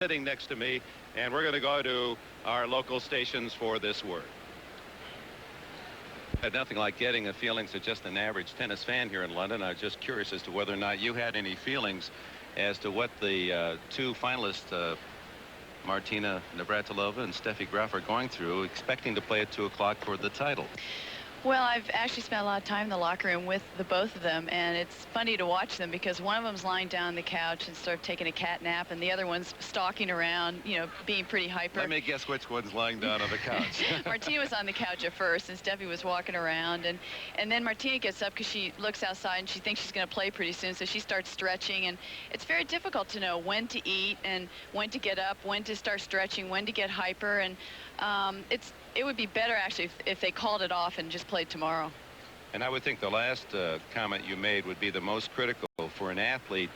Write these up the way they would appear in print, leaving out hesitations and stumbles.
sitting next to me, and we're going to go to our local stations for this word. Had nothing like getting the feelings of just an average tennis fan here in London. I was just curious as to whether or not you had any feelings as to what the two finalists, Martina Navratilova and Steffi Graf, are going through, expecting to play at 2 o'clock for the title. Well, I've actually spent a lot of time in the locker room with the both of them, and it's funny to watch them because one of them's lying down on the couch and sort of taking a cat nap, and the other one's stalking around, you know, being pretty hyper. Let me guess which one's lying down on the couch. Martina was on the couch at first, and Steffi was walking around, and then Martina gets up because she looks outside and she thinks she's going to play pretty soon, so she starts stretching, and it's very difficult to know when to eat and when to get up, when to start stretching, when to get hyper, and it would be better actually if they called it off and just played tomorrow. And I would think the last comment you made would be the most critical for an athlete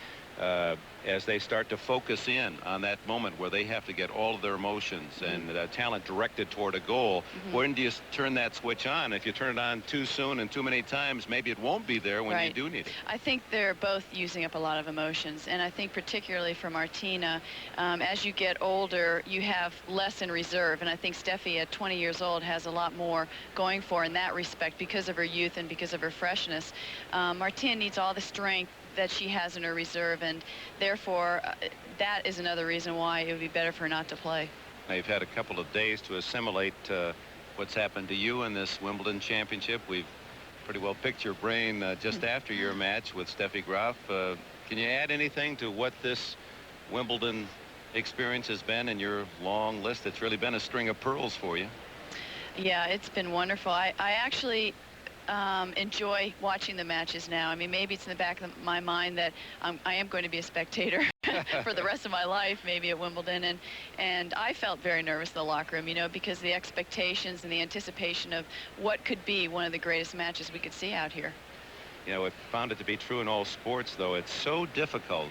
as they start to focus in on that moment where they have to get all of their emotions and talent directed toward a goal. When do you turn that switch on? If you turn it on too soon and too many times, maybe it won't be there when you do need it. I think they're both using up a lot of emotions, and I think particularly for Martina, as you get older, you have less in reserve, and I think Steffi at 20 years old has a lot more going for her in that respect because of her youth and because of her freshness. Martina needs all the strength that she has in her reserve, and therefore that is another reason why it would be better for her not to play. Now, you've had a couple of days to assimilate what's happened to you in this Wimbledon championship. We've pretty well picked your brain just after your match with Steffi Graf. Can you add anything to what this Wimbledon experience has been in your long list? It's really been a string of pearls for you. Yeah, it's been wonderful. I actually enjoy watching the matches now. I mean, maybe it's in the back of my mind that I am going to be a spectator for the rest of my life, maybe at Wimbledon, and I felt very nervous in the locker room, you know, because the expectations and the anticipation of what could be one of the greatest matches we could see out here. You know, I've found it to be true in all sports, though. It's so difficult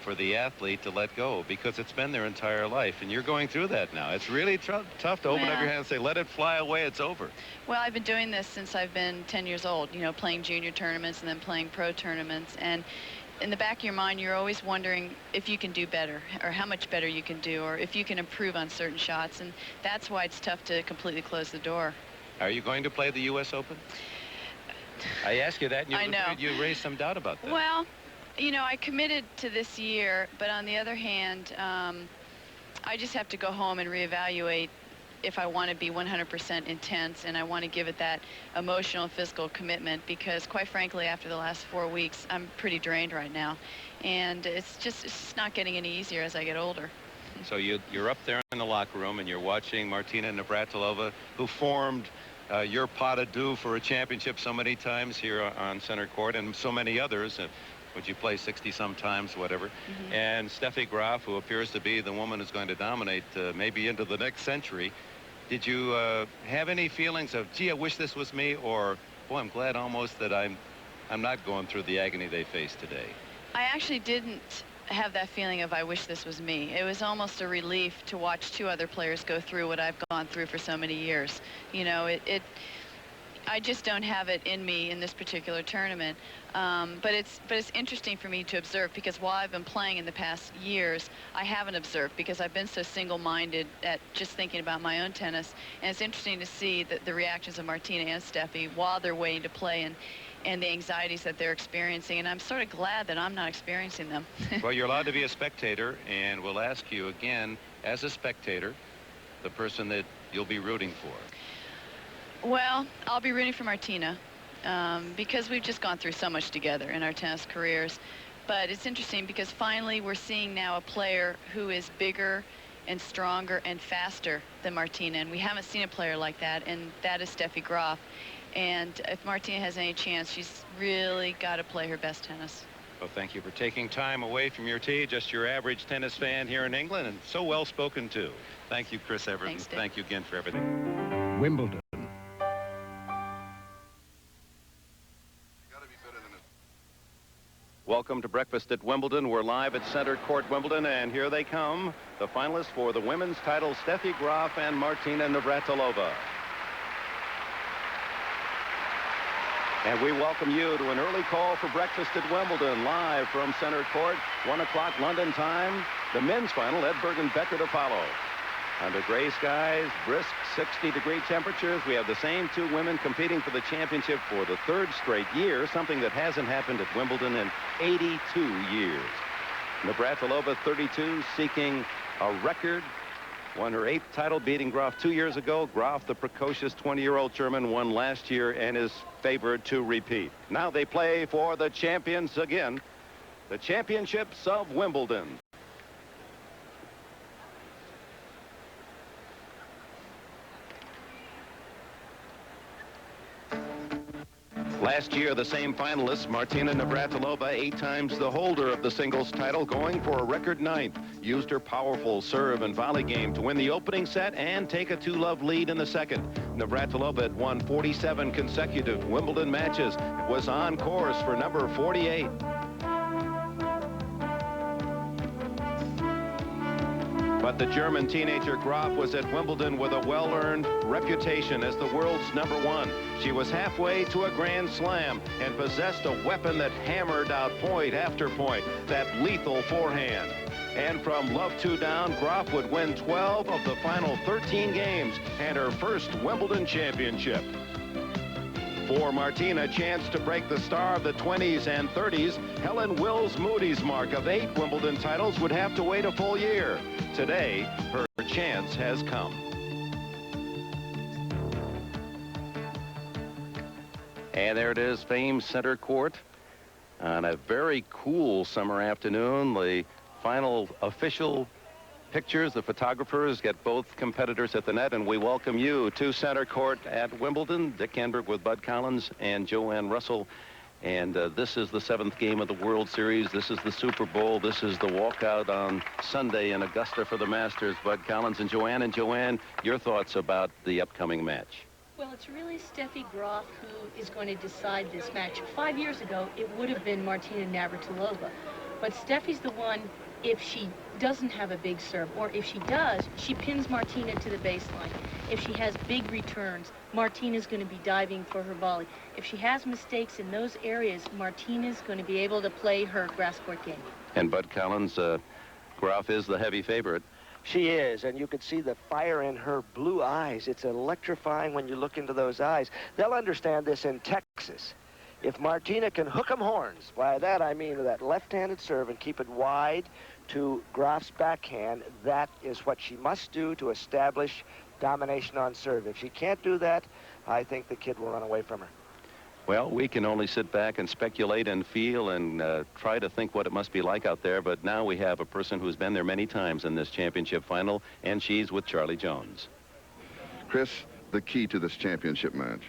for the athlete to let go because it's been their entire life, and you're going through that now. It's really tough to open up your hand and say, let it fly away, it's over. Well, I've been doing this since I've been 10 years old, you know, playing junior tournaments and then playing pro tournaments, and in the back of your mind you're always wondering if you can do better or how much better you can do or if you can improve on certain shots, and that's why it's tough to completely close the door. Are you going to play the U.S. Open? I asked you that, and you raised some doubt about that. Well, you know, I committed to this year, but on the other hand, I just have to go home and reevaluate if I want to be 100% intense and I want to give it that emotional and physical commitment, because quite frankly, after the last 4 weeks, I'm pretty drained right now, and it's just not getting any easier as I get older. So you're up there in the locker room and you're watching Martina Navratilova, who formed your pas de deux for a championship so many times here on center court, and so many others. Would you play 60-some times, whatever. And Steffi Graf, who appears to be the woman who's going to dominate maybe into the next century. Did you have any feelings of, gee, I wish this was me, or, boy, I'm glad almost that I'm not going through the agony they face today? I actually didn't have that feeling of I wish this was me. It was almost a relief to watch two other players go through what I've gone through for so many years. You know, I just don't have it in me in this particular tournament. But it's interesting for me to observe, because while I've been playing in the past years, I haven't observed because I've been so single-minded at just thinking about my own tennis. And it's interesting to see the reactions of Martina and Steffi while they're waiting to play, and the anxieties that they're experiencing. And I'm sort of glad that I'm not experiencing them. Well, you're allowed to be a spectator, and we'll ask you again, as a spectator, the person that you'll be rooting for. Well, I'll be rooting for Martina because we've just gone through so much together in our tennis careers. But it's interesting because finally we're seeing now a player who is bigger and stronger and faster than Martina, and we haven't seen a player like that, and that is Steffi Graf. And if Martina has any chance, she's really got to play her best tennis. Well, thank you for taking time away from your tee, just your average tennis fan here in England, and so well spoken too. Thank you, Chris Everton. Thanks, Dave. Thank you again for everything. Wimbledon. Welcome to Breakfast at Wimbledon. We're live at Center Court, Wimbledon, and here they come, the finalists for the women's title, Steffi Graf and Martina Navratilova. And we welcome you to an early call for breakfast at Wimbledon, live from center court, 1 o'clock London time. The men's final, Edberg and Becker to follow. Under gray skies, brisk 60-degree temperatures, we have the same two women competing for the championship for the third straight year, something that hasn't happened at Wimbledon in 82 years. Navratilova, 32, seeking a record. Won her 8th title, beating Graf 2 years ago. Graf, the precocious 20-year-old German, won last year and is favored to repeat. Now they play for the champions again, the championships of Wimbledon. Last year, the same finalists, Martina Navratilova, 8 times the holder of the singles title, going for a record 9th. Used her powerful serve and volley game to win the opening set and take a 2-love lead in the second. Navratilova had won 47 consecutive Wimbledon matches. It was on course for number 48. But the German teenager Graf was at Wimbledon with a well-earned reputation as the world's #1. She was halfway to a Grand Slam and possessed a weapon that hammered out point after point, that lethal forehand. And from love 2 down, Graf would win 12 of the final 13 games and her first Wimbledon championship. For Martina, chance to break the star of the 20s and 30s, Helen Wills Moody's mark of 8 Wimbledon titles would have to wait a full year. Today, her chance has come. And there it is, famed center court on a very cool summer afternoon. The final official pictures, the photographers get both competitors at the net, and we welcome you to center court at Wimbledon. Dick Enberg with Bud Collins and Joanne Russell. And this is the 7th game of the World Series. This is the Super Bowl. This is the walkout on Sunday in Augusta for the Masters. Bud Collins and Joanne. And Joanne, your thoughts about the upcoming match? Well, it's really Steffi Graf who is going to decide this match. 5 years ago, it would have been Martina Navratilova. But Steffi's the one, if she doesn't have a big serve, or if she does, she pins Martina to the baseline. If she has big returns, Martina's going to be diving for her volley. If she has mistakes in those areas, Martina's going to be able to play her grass court game. And Bud Collins, Graf is the heavy favorite. She is, and you could see the fire in her blue eyes. It's electrifying when you look into those eyes. They'll understand this in Texas. If Martina can hook 'em horns, by that I mean that left-handed serve and keep it wide to Graf's backhand, that is what she must do to establish domination on serve. If she can't do that, I think the kid will run away from her. Well, we can only sit back and speculate and feel and try to think what it must be like out there, but now we have a person who's been there many times in this championship final, and she's with Charlie Jones. Chris, the key to this championship match?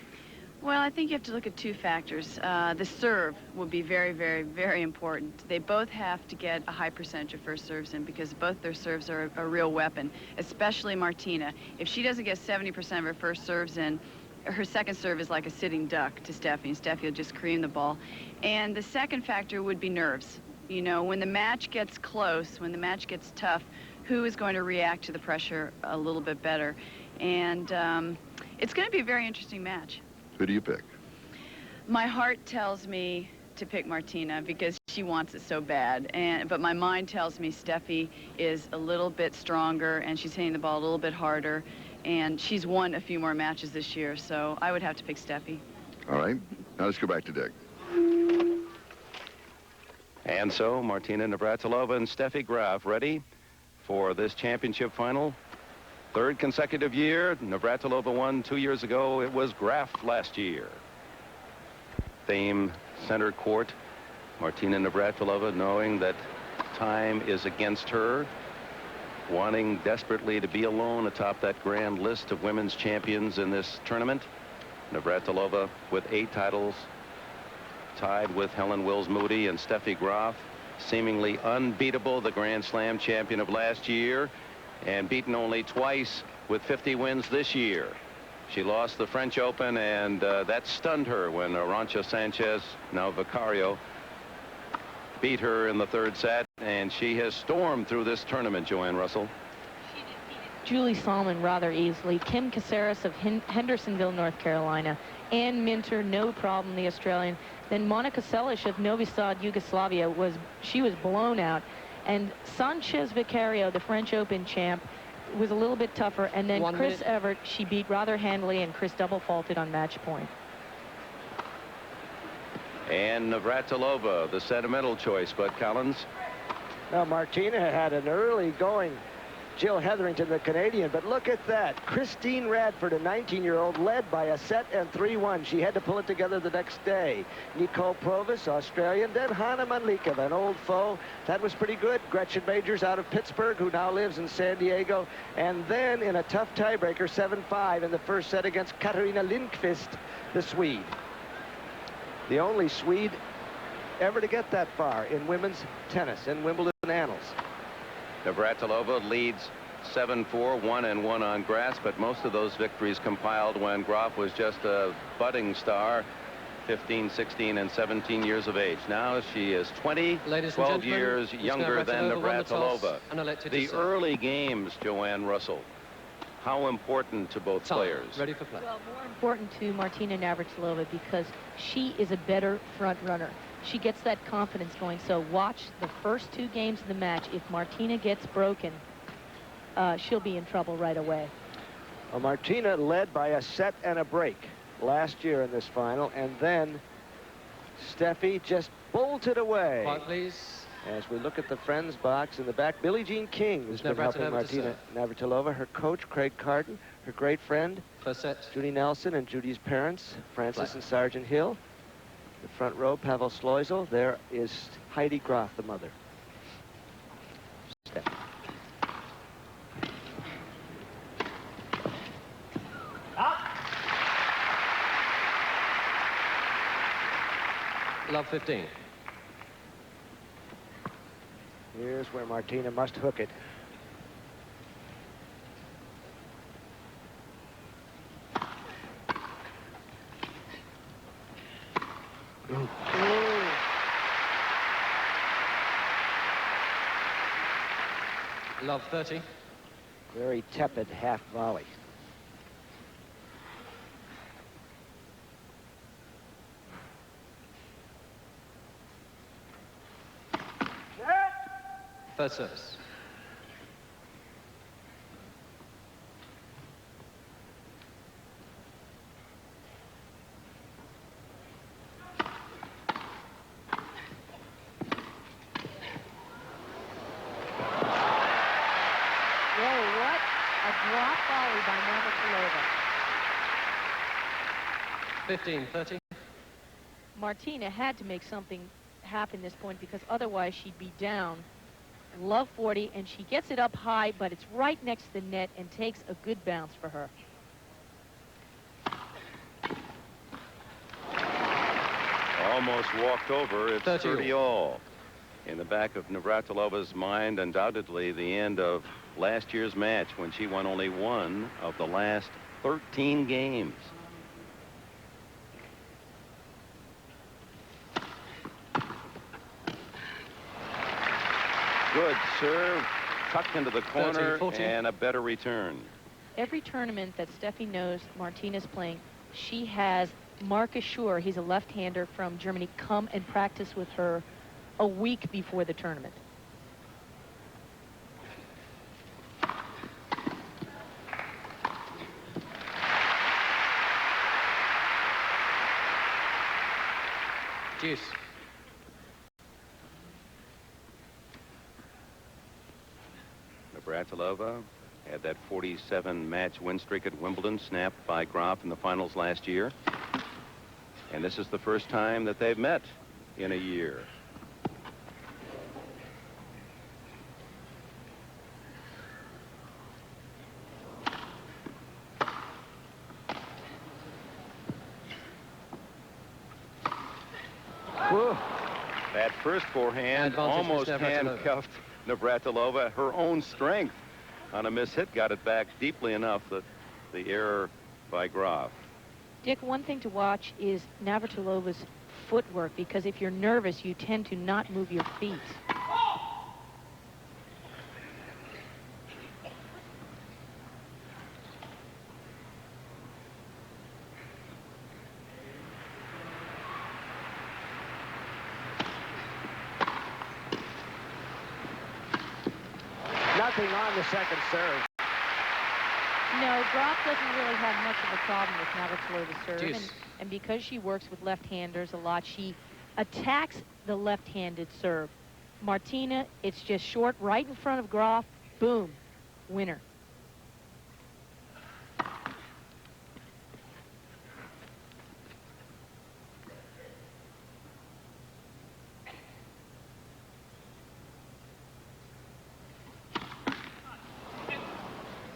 Well, I think you have to look at 2 factors. The serve will be very, very, very important. They both have to get a high percentage of first serves in because both their serves are a real weapon, especially Martina. If she doesn't get 70% of her first serves in, her second serve is like a sitting duck to Steffi, and Steffi will just cream the ball. And the second factor would be nerves. You know, when the match gets close, when the match gets tough, who is going to react to the pressure a little bit better? And it's going to be a very interesting match. Who do you pick? My heart tells me to pick Martina because she wants it so bad. But my mind tells me Steffi is a little bit stronger and she's hitting the ball a little bit harder. And she's won a few more matches this year, so I would have to pick Steffi. All right. Now let's go back to Dick. And so Martina Navratilova and Steffi Graf ready for this championship final. 3rd consecutive year. Navratilova won 2 years ago. It was Graf last year. Famed center court. Martina Navratilova knowing that time is against her, wanting desperately to be alone atop that grand list of women's champions in this tournament. Navratilova with 8 titles, tied with Helen Wills Moody and Steffi Graf, seemingly unbeatable, the Grand Slam champion of last year, and beaten only twice with 50 wins this year. She lost the French Open, and that stunned her when Arantxa Sanchez, now Vicario, beat her in the 3rd set, and she has stormed through this tournament, Joanne Russell. Julie Salmon rather easily. Kim Caceres of Hendersonville, North Carolina. Ann Minter, no problem, the Australian. Then Monica Seles of Novi Sad, Yugoslavia, was blown out. And Sanchez Vicario, the French Open champ, was a little bit tougher. And then Chris Evert, she beat rather handily, and Chris double faulted on match point. And Navratilova, the sentimental choice, Bud Collins. Now, Martina had an early going. Jill Hetherington, the Canadian, but look at that. Christine Radford, a 19-year-old, led by a set and 3-1. She had to pull it together the next day. Nicole Provis, Australian, then Hannah Manlikova, an old foe. That was pretty good. Gretchen Majors out of Pittsburgh, who now lives in San Diego. And then in a tough tiebreaker, 7-5 in the first set against Katarina Lindqvist, the Swede. The only Swede ever to get that far in women's tennis in Wimbledon annals. Navratilova leads 7-4, 1-1 on grass, but most of those victories compiled when Graf was just a budding star, 15, 16, and 17 years of age. Now she is 12 years younger than Navratilova. The early games, Joanne Russell, how important to both players? Ready for play. Well, more important to Martina Navratilova because she is a better front runner. She gets that confidence going. So watch the first 2 games of the match. If Martina gets broken, she'll be in trouble right away. Well, Martina led by a set and a break last year in this final, and then Steffi just bolted away. Quiet, please. As we look at the friends box in the back, Billie Jean King has been helping Martina Navratilova. Her coach, Craig Carden, her great friend, First set. Judy Nelson, and Judy's parents, Francis and Sergeant Hill. The front row, Pavel Sloisel. There is Heidi Graf, the mother. Steffi. Love 15. Here's where Martina must hook it. Love 30. Very tepid half volley. Third service. Drop volley by Navratilova. 15-30. Martina had to make something happen this point because otherwise she'd be down. Love 40, and she gets it up high, but it's right next to the net and takes a good bounce for her. Almost walked over. It's 30 all. In the back of Navratilova's mind, undoubtedly the end of last year's match when she won only one of the last 13 games. Good serve, tucked into the corner, 30, and a better return. Every tournament that Steffi knows Martina's playing, she has Marcus Schur, he's a left-hander from Germany, come and practice with her a week before the tournament. Deuce. Navratilova had that 47-match win streak at Wimbledon, snapped by Graf in the finals last year. And this is the first time that they've met in a year. Whew. That first forehand almost handcuffed Navratilova. Her own strength on a mishit got it back deeply enough that the error by Graf. Dick, one thing to watch is Navratilova's footwork, because if you're nervous, you tend to not move your feet. jumping on the second serve. No, Graf doesn't really have much of a problem with Navratilova's serve. Deuce. And because she works with left-handers a lot, she attacks the left-handed serve. Martina, it's just short right in front of Graf. Boom. Winner.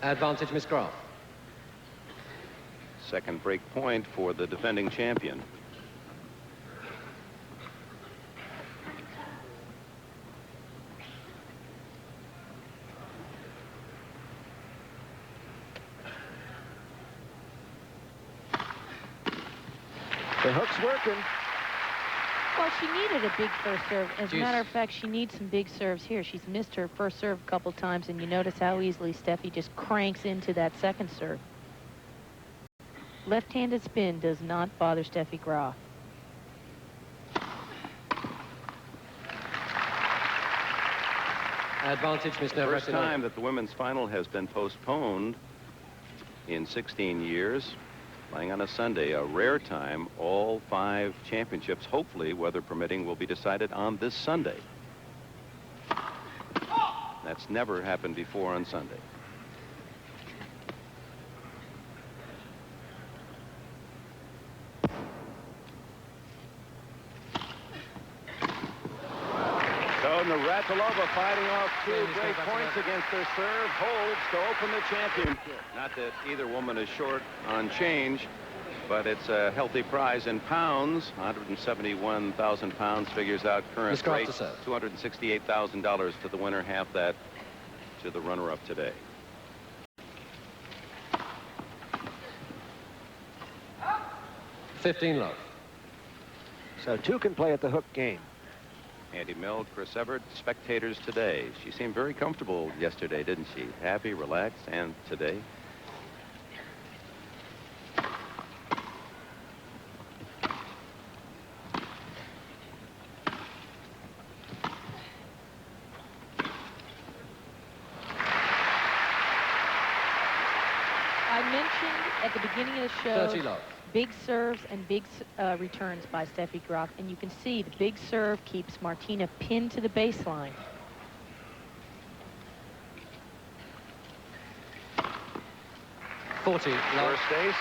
Advantage, Miss Graf. Second break point for the defending champion. The hook's working. Well, she needed a big first serve. As a matter of fact, she needs some big serves here. She's missed her first serve a couple times, and you notice how easily Steffi just cranks into that second serve. Left-handed spin does not bother Steffi Graf. Advantage, Miss Navratilova. First time that the women's final has been postponed in 16 years. Playing on a Sunday, a rare time. All 5 championships, hopefully, weather permitting, will be decided on this Sunday. That's never happened before on Sunday. So Navratilova fighting off 2 great points against her serve, holds to open the championship. Not that either woman is short on change, but it's a healthy prize in pounds. 171,000 pounds figures out current rate. $268,000 to the winner, half that to the runner-up today. Love. So 2 can play at the hook game. Andy Mill, Chris Everett, spectators today. She seemed very comfortable yesterday, didn't she? Happy, relaxed, and today. I mentioned at the beginning of the show 30 love. big serves and big returns by Steffi Graf, and you can see the big serve keeps Martina pinned to the baseline. Love. First ace.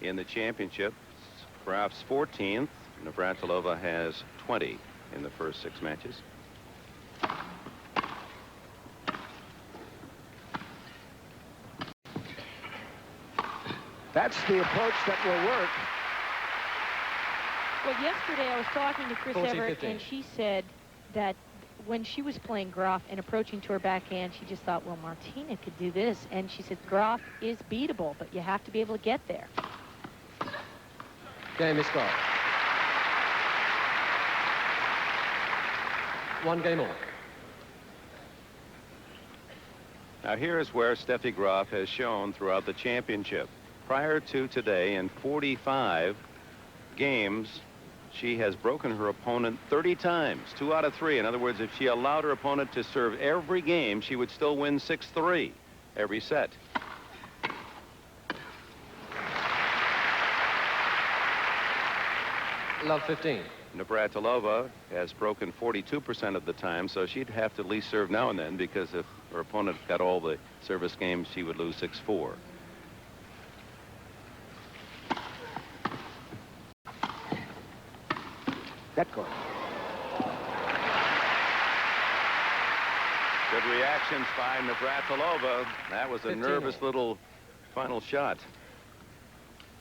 In the championship, Graf's 14th. Navratilova has 20 in the first 6 matches. That's the approach that will work. Well, yesterday I was talking to Chris Everett, and she said that when she was playing Graf and approaching to her backhand, she just thought, well, Martina could do this. And she said, Graf is beatable, but you have to be able to get there. Game is Graf. 1 game on. Now here is where Steffi Graf has shown throughout the championship. Prior to today, in 45 games, she has broken her opponent 30 times, 2 out of 3. In other words, if she allowed her opponent to serve every game, she would still win 6-3 every set. Love 15. Navratilova has broken 42% of the time, so she'd have to at least serve now and then, because if her opponent got all the service games, she would lose 6-4. That goal. Good reactions by Navratilova. That was a 15. nervous little final shot.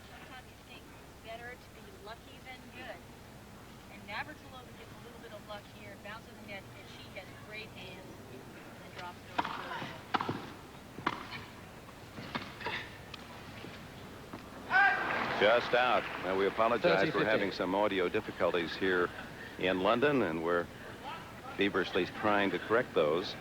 Sometimes you think better to be lucky than good. And Navratilova gets a little bit of luck here, bounces the net, and she has great hands and drops it over. Just out. Now, we apologize 30-15. for having some audio difficulties here in London, and we're feverishly trying to correct those.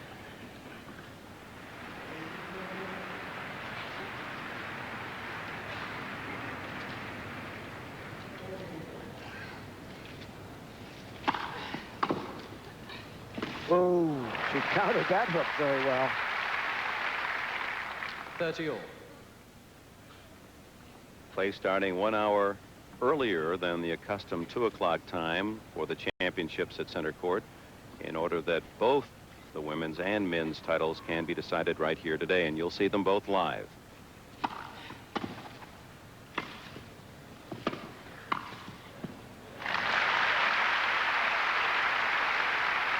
She countered that hook very well. 30 all. Play starting 1 hour earlier than the accustomed 2 o'clock time for the championships at center court, in order that both the women's and men's titles can be decided right here today, and you'll see them both live.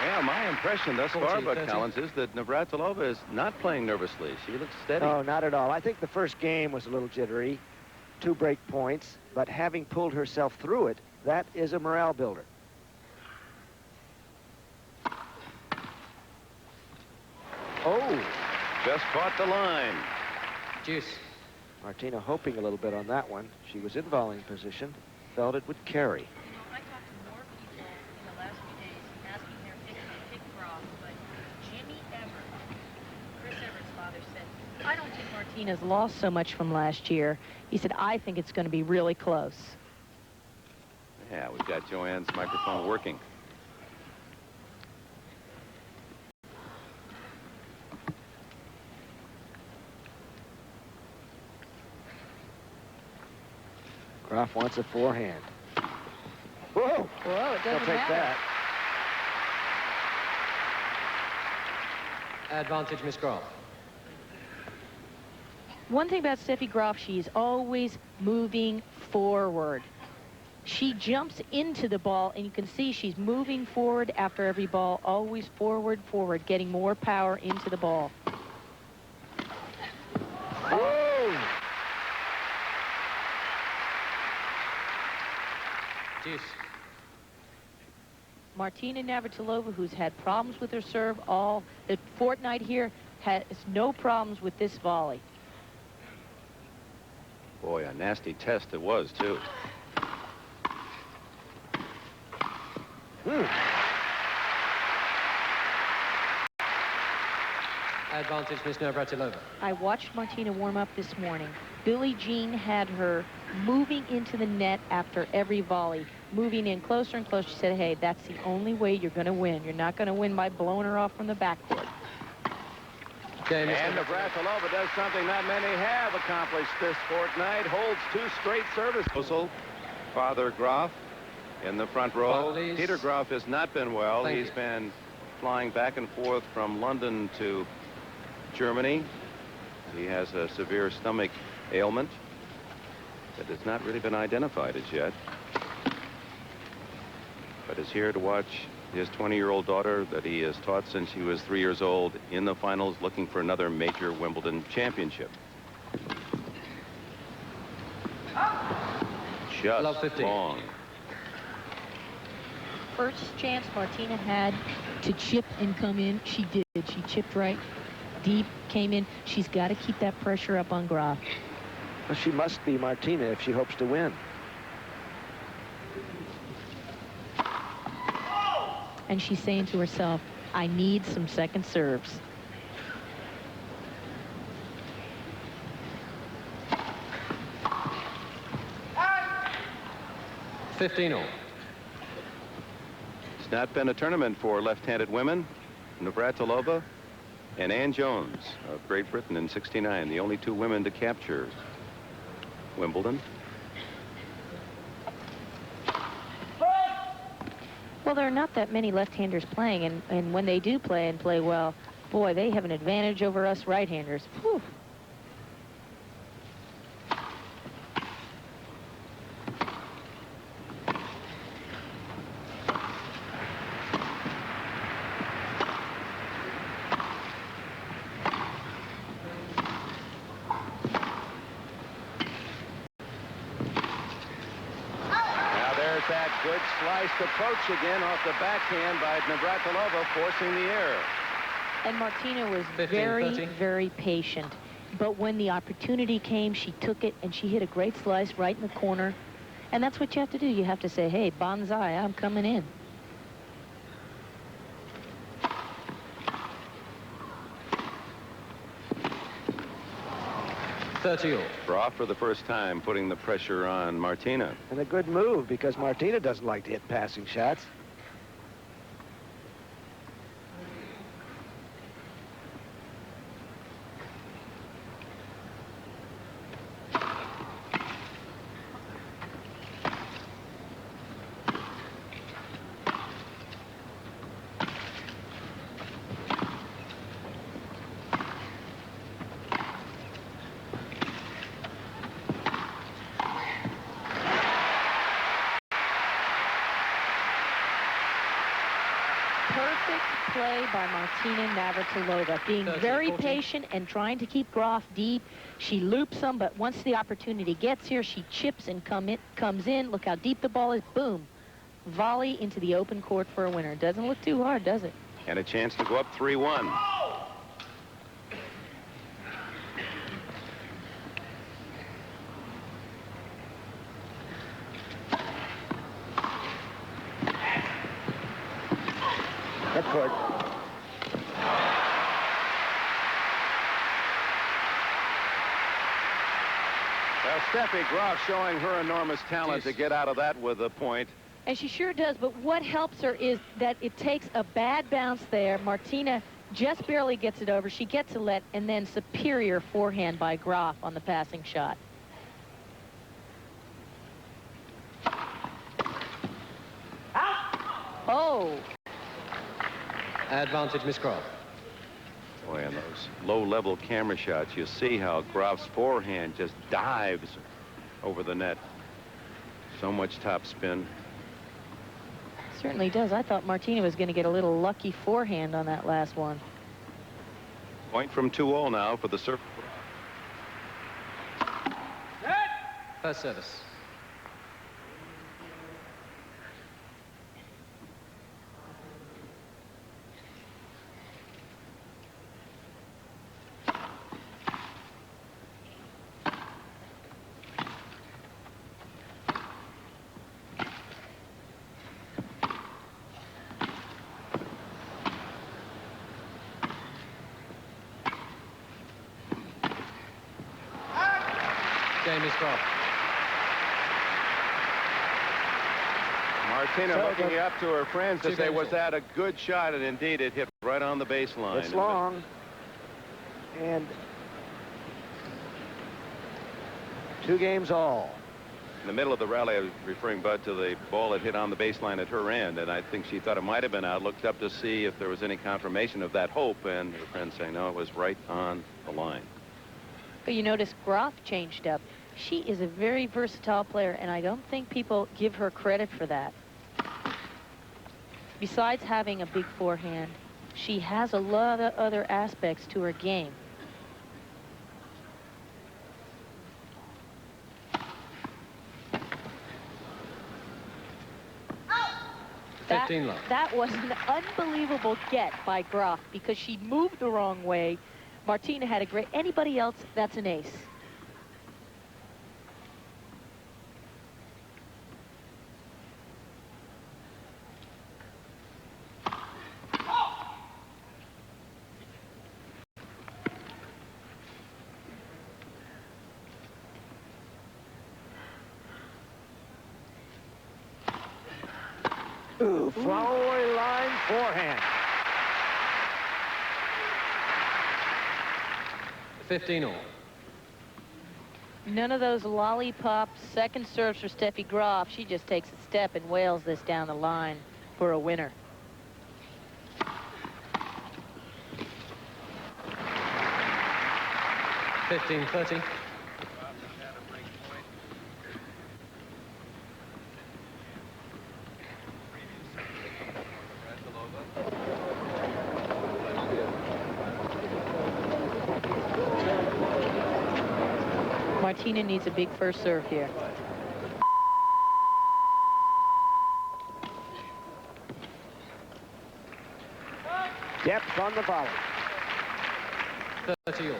Yeah, my impression thus far, Bud Collins, is that Navratilova is not playing nervously. She looks steady. No, not at all. I think the first game was a little jittery. 2 break points, but having pulled herself through it, that is a morale builder. Oh! Just caught the line. Deuce. Martina hoping a little bit on that one. She was in volleying position, felt it would carry. You know, I talked to more people in the last few days asking their pick Graf, but Jimmy Everett, Chris Everett's father, said, I don't think Martina's lost so much from last year. He said, I think it's going to be really close. Yeah, we've got Joanne's microphone working. Graf wants a forehand. Whoa! Whoa, it He'll doesn't take matter. that. Advantage, Miss Graf. One thing about Steffi Graf, she's always moving forward. She jumps into the ball, and you can see she's moving forward after every ball, always forward, forward, getting more power into the ball. Whoa! Deuce. Martina Navratilova, who's had problems with her serve all the fortnight here, has no problems with this volley. Boy, a nasty test it was, too. Advantage, Miss Navratilova. I watched Martina warm up this morning. Billie Jean had her moving into the net after every volley, moving in closer and closer. She said, hey, that's the only way you're going to win. You're not going to win by blowing her off from the backcourt. Game, And Navratilova does something not many have accomplished this fortnight. Holds 2 straight service. Father Graf in the front row. Please. Peter Graf has not been well. Thank He's you. been flying back and forth from London to Germany. He has a severe stomach ailment that has not really been identified as yet, but is here to watch his 20-year-old daughter that he has taught since she was 3 years old in the finals, looking for another major Wimbledon championship. Love Just 15. long. First chance Martina had to chip and come in, she did. She chipped right deep, came in. She's got to keep that pressure up on Graf. Well, she must be Martina if she hopes to win. And she's saying to herself, I need some second serves. $15 all. It's not been a tournament for left-handed women. Navratilova and Ann Jones of Great Britain in '69, the only 2 women to capture Wimbledon. Well, there are not that many left-handers playing, and when they do play and play well, boy, they have an advantage over us right-handers. Whew. That good sliced approach again off the backhand by Navratilova, forcing the error. And Martina was 15, very, 13. very patient. But when the opportunity came, she took it, and she hit a great slice right in the corner. And that's what you have to do. You have to say, hey, bonsai, I'm coming in. $30 all. Graf for the first time putting the pressure on Martina. And a good move, because Martina doesn't like to hit passing shots. play by Martina Navratilova, being 30, very 40. patient and trying to keep Graf deep. She loops them, but once the opportunity gets here, she chips and comes in. Look how deep the ball is. Boom. Volley into the open court for a winner. Doesn't look too hard, does it? And a chance to go up 3-1. Court. Well, Steffi Graf showing her enormous talent to get out of that with a point. And she sure does, but what helps her is that it takes a bad bounce there. Martina just barely gets it over. She gets a let, and then superior forehand by Graf on the passing shot. Oh. Advantage, Miss Graf. Boy, on those low-level camera shots, you see how Graf's forehand just dives over the net. So much top spin. Certainly does. I thought Martina was going to get a little lucky forehand on that last one. Point from 2-0 now for the serve. First service. Game is Graf. Martina looking up to her friends to Two say, games was all. that a good shot? And indeed, it hit right on the baseline. It's long. And 2 games all. In the middle of the rally, I was referring, Bud, to the ball that hit on the baseline at her end, and I think she thought it might have been out, looked up to see if there was any confirmation of that hope, and her friends say, no, it was right on the line. But you notice Graf changed up. She is a very versatile player, and I don't think people give her credit for that. Besides having a big forehand, she has a lot of other aspects to her game. That was an unbelievable get by Graf because she moved the wrong way. Martina had a great... Anybody else, that's an ace. Ooh, flowery line forehand. 15-all. None of those lollipop second serves for Steffi Graf. She just takes a step and wails this down the line for a winner. $15-30. Martina needs a big first serve here. Depth on the volley. 30-all.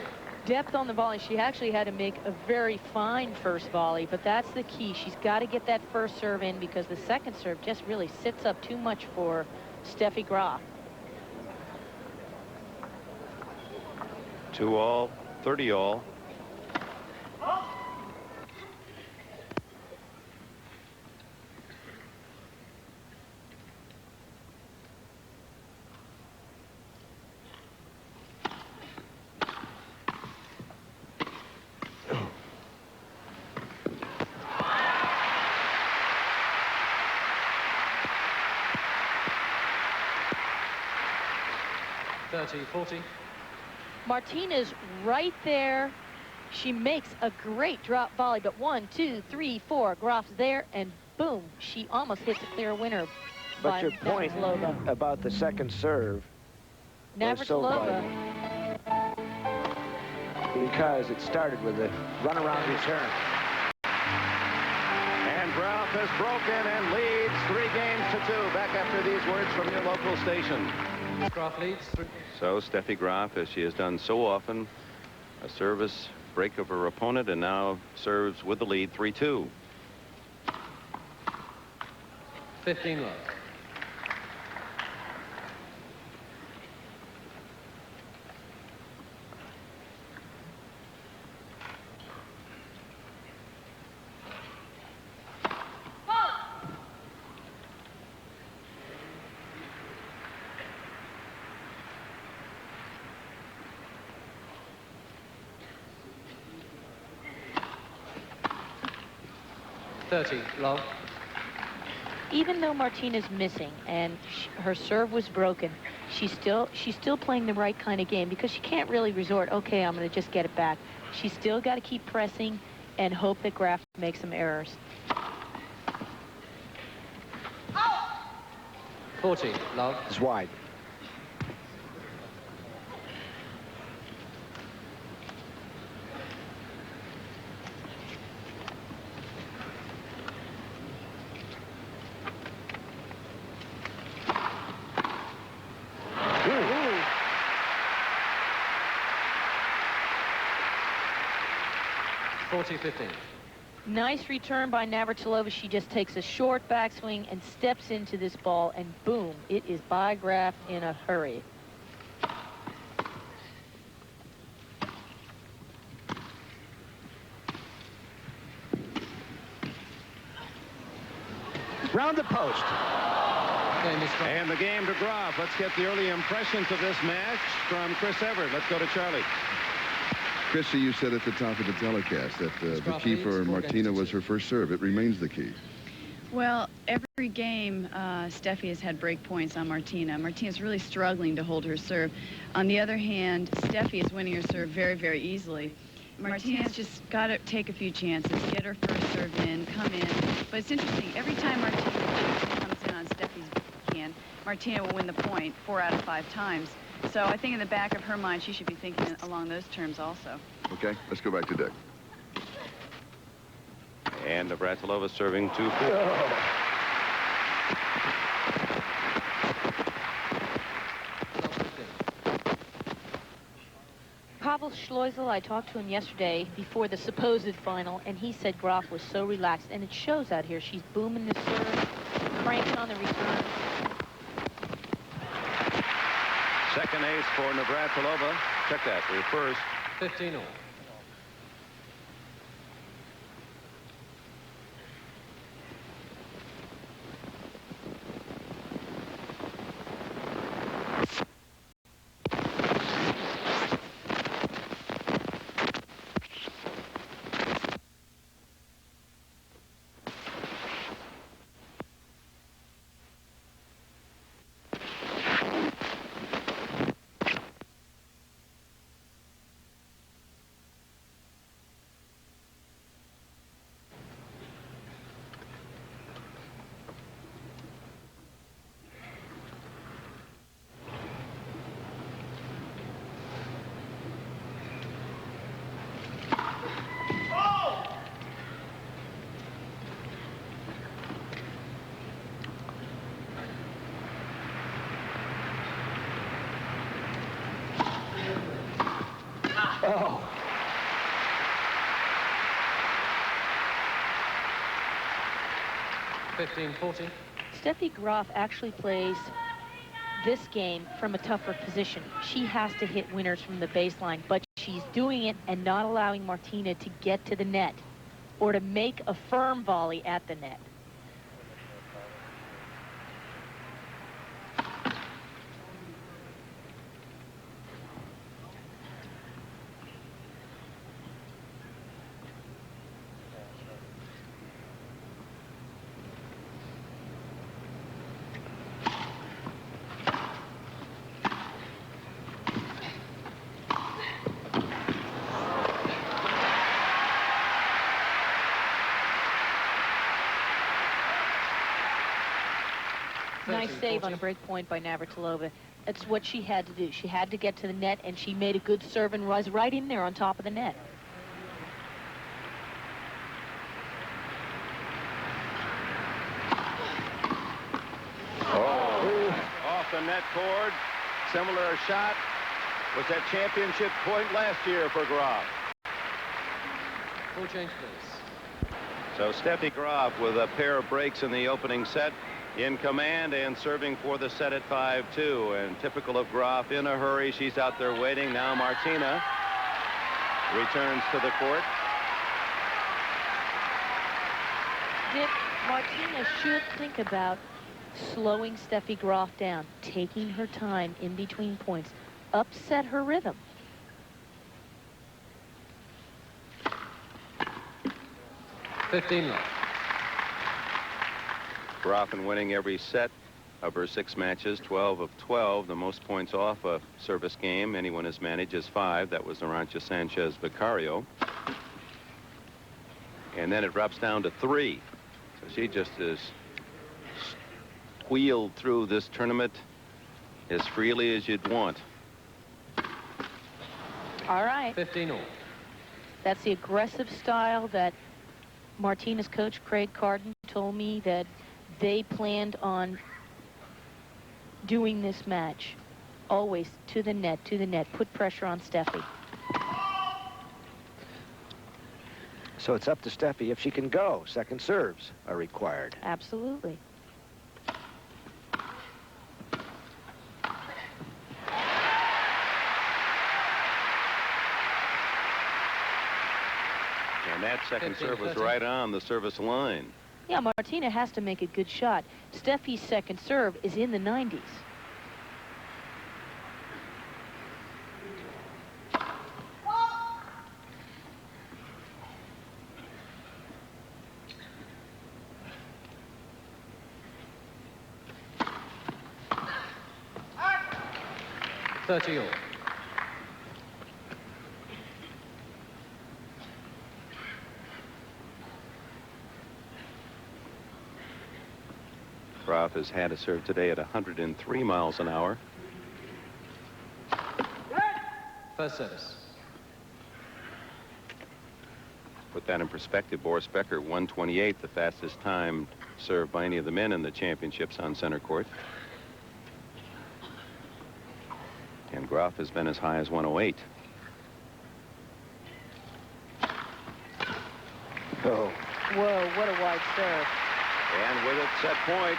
Depth on the volley. She actually had to make a very fine first volley, but that's the key. She's got to get that first serve in because the second serve just really sits up too much for Steffi Graf. 2-all, 30-all. $30-40. Martina's right there. She makes a great drop volley, but 1, 2, 3, 4. Graf's there, and boom, she almost hits a clear winner. But your point Navratilova. about the second serve, We're so Navratilova. Because it started with a runaround return. And Graf has broken and leads 3 games to 2. Back after these words from your local station. Graf leads. So Steffi Graf, as she has done so often, a service break of her opponent, and now serves with the lead 3-2. 15 love. Love. Even though Martina's missing and her serve was broken, she's still playing the right kind of game, because she can't really resort, okay, I'm going to just get it back. She's still got to keep pressing and hope that Graf makes some errors. 40 love. It's wide. Nice return by Navratilova. She just takes a short backswing and steps into this ball, and boom, it is by Graf in a hurry. Round the post. And the game to Graf. Let's get the early impressions of this match from Chris Everett. Let's go to Charlie. Chrissy, you said at the top of the telecast that the key for Martina was her first serve. It remains the key. Well, every game, Steffi has had break points on Martina. Martina's really struggling to hold her serve. On the other hand, Steffi is winning her serve very, very easily. Martina's just got to take a few chances, get her first serve in, come in. But it's interesting, every time Martina comes in on Steffi's backhand, Martina will win the point 4 out of 5 times. So I think in the back of her mind, she should be thinking along those terms also. Okay, let's go back to deck. And Navratilova serving 2-4. Pavel Schleusel, I talked to him yesterday before the supposed final, and he said Graf was so relaxed, and it shows out here. She's booming the serve, cranking on the return. Second ace for Navratilova. Check that, her first. 15 all. Oh. Steffi Graf actually plays this game from a tougher position. She has to hit winners from the baseline, but she's doing it and not allowing Martina to get to the net or to make a firm volley at the net. Nice save on a break point by Navratilova. It's what she had to do. She had to get to the net, and she made a good serve and was right in there on top of the net. Oh, off the net cord. Similar shot was that championship point last year for Graf. Full change, please. So Steffi Graf with a pair of breaks in the opening set, in command and serving for the set at 5-2. And typical of Graf, in a hurry, she's out there waiting. Now Martina returns to the court. Martina should think about slowing Steffi Graf down, taking her time in between points, upset her rhythm. Left. Graf winning every set of her 6 matches, 12 of 12. The most points off a service game anyone has managed is 5. That was Narancha Sanchez Vicario. And then it drops down to 3. So she just is wheeled through this tournament as freely as you'd want. All right. 15 all. That's the aggressive style that Martina's coach, Craig Carden, told me that they planned on doing this match. Always to the net, put pressure on Steffi. So it's up to Steffi if she can go. Second serves are required. Absolutely. And that second serve was right on the service line. Yeah, Martina has to make a good shot. Steffi's second serve is in the 90s. All. Graf has had a serve today at 103 miles an hour. First service. Put that in perspective, Boris Becker, 128, the fastest time served by any of the men in the championships on center court. And Graf has been as high as 108. Oh. Whoa, what a wide serve. And with it, set point.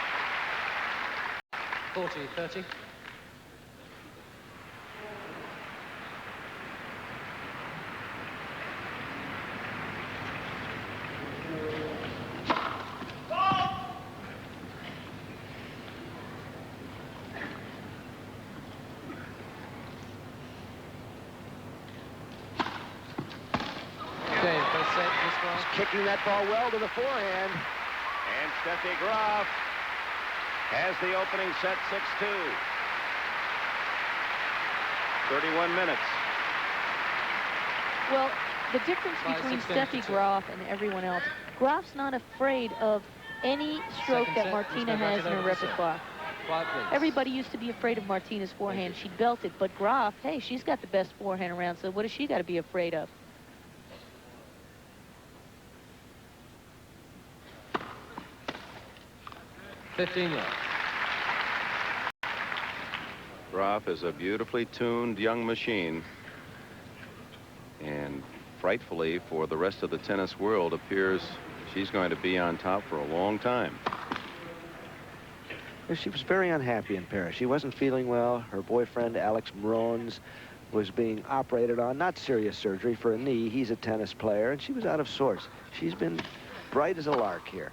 40-30. Kicking that ball well to the forehand. And Steffi Graf has the opening set 6-2. 31 minutes. Well, the difference between Steffi Graf and everyone else, Graf's not afraid of any stroke that Martina has in her repertoire. Everybody used to be afraid of Martina's forehand. She'd belt it, but Graf, hey, she's got the best forehand around, so what has she got to be afraid of? Graf is a beautifully tuned young machine, and frightfully for the rest of the tennis world appears she's going to be on top for a long time. She was very unhappy in Paris. She wasn't feeling well. Her boyfriend, Alex Morones, was being operated on, not serious surgery, for a knee. He's a tennis player, and she was out of sorts. She's been bright as a lark here.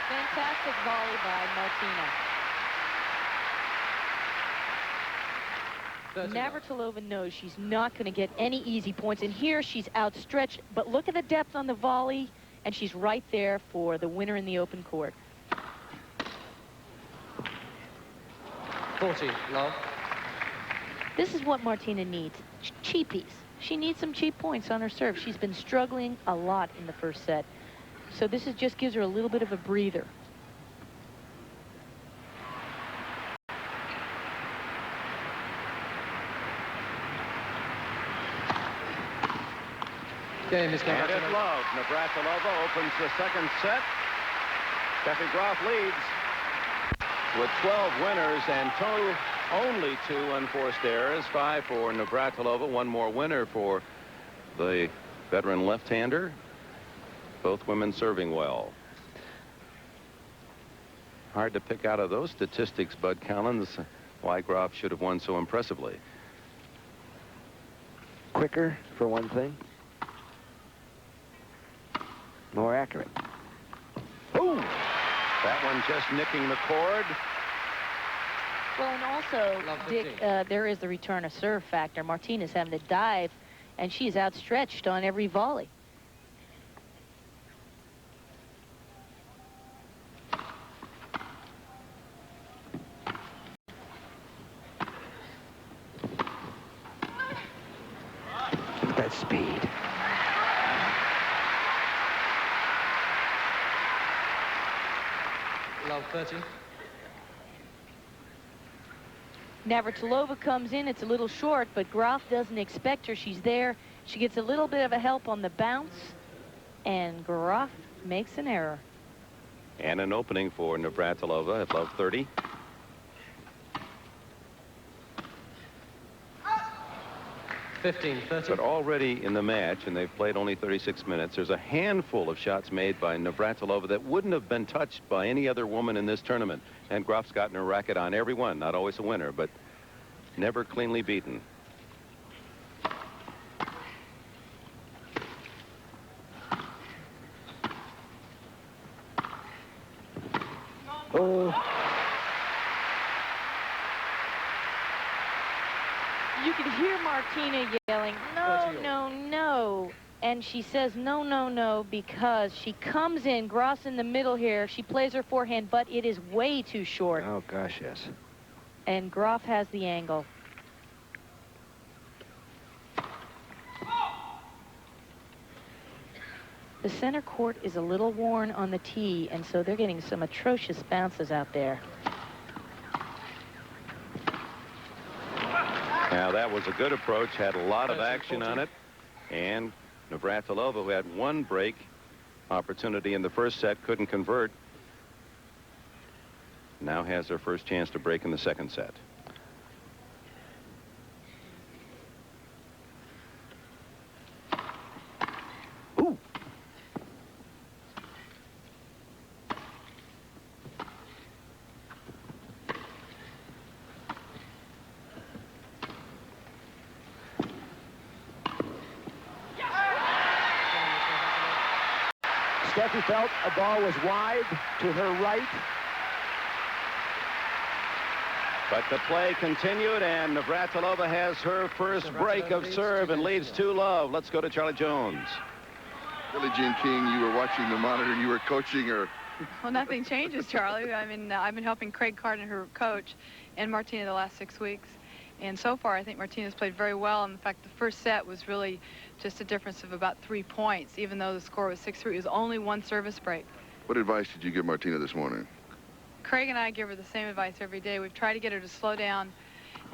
Fantastic volley by Martina. Navratilova knows she's not going to get any easy points, and here she's outstretched, but look at the depth on the volley, and she's right there for the winner in the open court. 40, love. This is what Martina needs, cheapies. She needs some cheap points on her serve. She's been struggling a lot in the first set, so this is just gives her a little bit of a breather. Game is And it's love. Navratilova opens the second set. Steffi Graf leads with 12 winners and only 2 unforced errors. 5 for Navratilova. 1 more winner for the veteran left-hander. Both women serving well. Hard to pick out of those statistics, Bud Collins, why Graf should have won so impressively. Quicker, for one thing. More accurate. Ooh! That one just nicking the cord. Well, and also, Dick, there is the return of serve factor. Martina's having to dive, and she's outstretched on every volley. That speed. Love 30. Navratilova comes in. It's a little short, but Graf doesn't expect her. She's there. She gets a little bit of a help on the bounce, and Graf makes an error. And an opening for Navratilova at love 30. But already in the match, and they've played only 36 minutes, there's a handful of shots made by Navratilova that wouldn't have been touched by any other woman in this tournament. And Graf's gotten her racket on every one. Not always a winner, but never cleanly beaten. Oh. You can hear Martina yelling, no, no, no. And she says, no, no, no, because she comes in, Graf's in the middle here. She plays her forehand, but it is way too short. Oh, gosh, yes. And Graf has the angle. The center court is a little worn on the tee, and so they're getting some atrocious bounces out there. Now, that was a good approach, had a lot of action on it. And Navratilova, who had 1 break opportunity in the first set, couldn't convert. Now has her first chance to break in the second set. Ooh. Steffi felt a ball was wide to her right. But the play continued, and Navratilova has her first break of serve and leads 2-love. Let's go to Charlie Jones. Billie Jean King, you were watching the monitor, you were coaching her. Well, nothing changes, Charlie. I mean, I've been helping Craig Carden, her coach, and Martina the last 6 weeks. And so far, I think Martina's played very well. In fact, the first set was really just a difference of about 3 points, even though the score was 6-3. It was only 1 service break. What advice did you give Martina this morning? Craig and I give her the same advice every day. We've tried to get her to slow down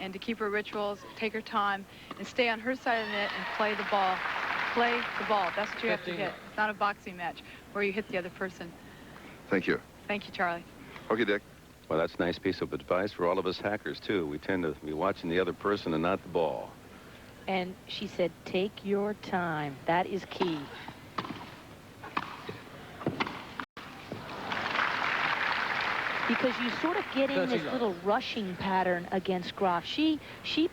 and to keep her rituals, take her time, and stay on her side of the net and play the ball. Play the ball. That's what you have to hit. It's not a boxing match where you hit the other person. Thank you. Thank you, Charlie. Okay, Dick. Well, that's a nice piece of advice for all of us hackers, too. We tend to be watching the other person and not the ball. And she said, take your time. That is key. Because you sort of get in this little rushing pattern against Graf. She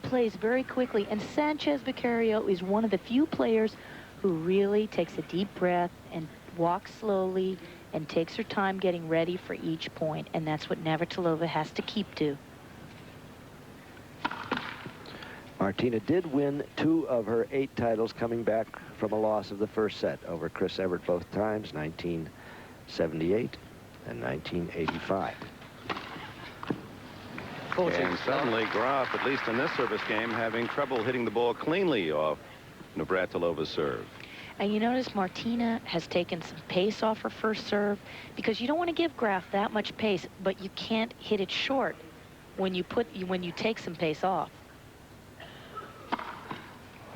plays very quickly, and Sanchez Vicario is one of the few players who really takes a deep breath and walks slowly and takes her time getting ready for each point, and that's what Navratilova has to keep to. Martina did win 2 of her 8 titles, coming back from a loss of the first set over Chris Evert both times, 1978 and 1985. And suddenly Graf, at least in this service game, having trouble hitting the ball cleanly off Navratilova's serve. And you notice Martina has taken some pace off her first serve, because you don't want to give Graf that much pace, but you can't hit it short when you take some pace off.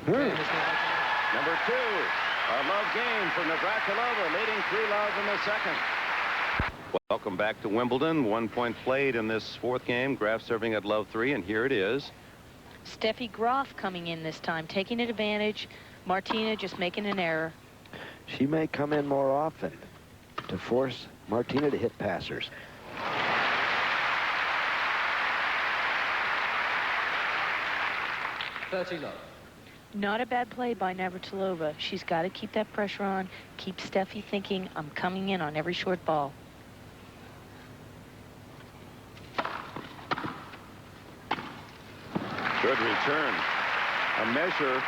Number 2. A love game for Navratilova, leading 3-love in the second. Welcome back to Wimbledon. 1 point played in this fourth game. Graf serving at love 3, and here it is. Steffi Graf coming in this time, taking advantage. Martina just making an error. She may come in more often to force Martina to hit passers. $30. Not a bad play by Navratilova. She's got to keep that pressure on, keep Steffi thinking, I'm coming in on every short ball. Good return. A measure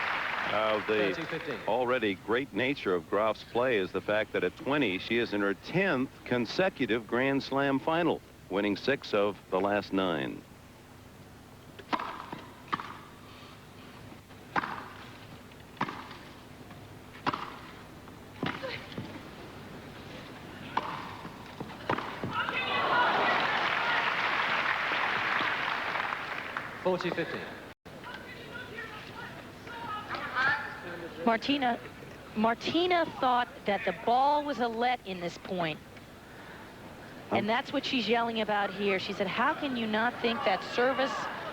of the 30-15. already great nature of Graf's play is the fact that at 20, she is in her 10th consecutive Grand Slam final, winning 6 of the last 9. $40-15. Martina thought that the ball was a let in this point. And that's what she's yelling about here. She said, how can you not think that service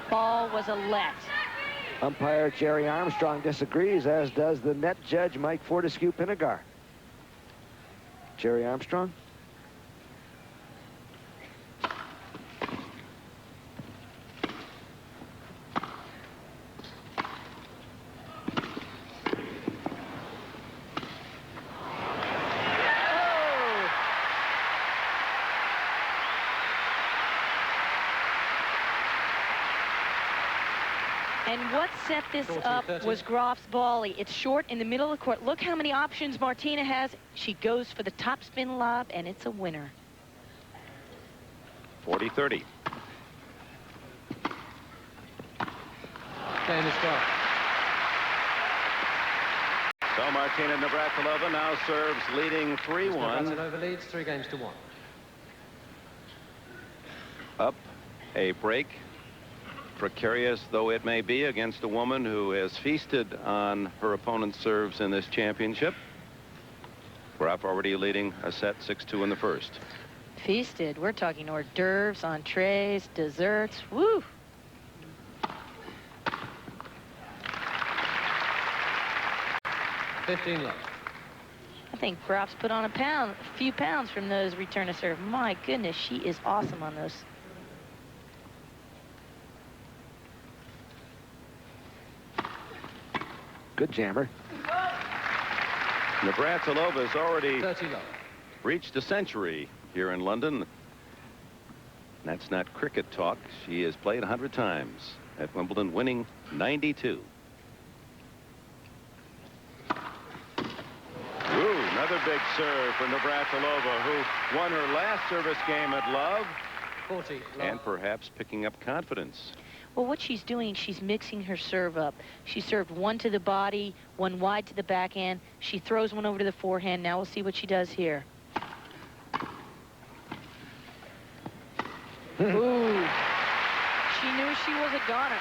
ball was a let? Umpire Jerry Armstrong disagrees, as does the net judge Mike Fortescue-Pinegar. Jerry Armstrong? And what set this up was Graf's volley. It's short in the middle of the court. Look how many options Martina has. She goes for the topspin lob, and it's a winner. 40-30. Game is gone. So Martina Navratilova now serves, leading 3-1. Navratilova leads 3-1. Up a break, precarious though it may be, against a woman who has feasted on her opponent's serves in this championship. Graf already leading a set 6-2 in the first. Feasted. We're talking hors d'oeuvres, entrees, desserts. Woo! $15. I think Graf's put on a few pounds from those return to serve. My goodness, she is awesome on those. Good jammer. Navratilova has already 30 love. reached a century here in London. That's not cricket talk. She has played 100 times at Wimbledon, winning 92. Ooh, another big serve for Navratilova, who won her last service game at Love. 40 love. And perhaps picking up confidence. Well, what she's doing, she's mixing her serve up. She served one to the body, one wide to the backhand. She throws one over to the forehand. Now we'll see what she does here. Ooh. She knew she was a goner.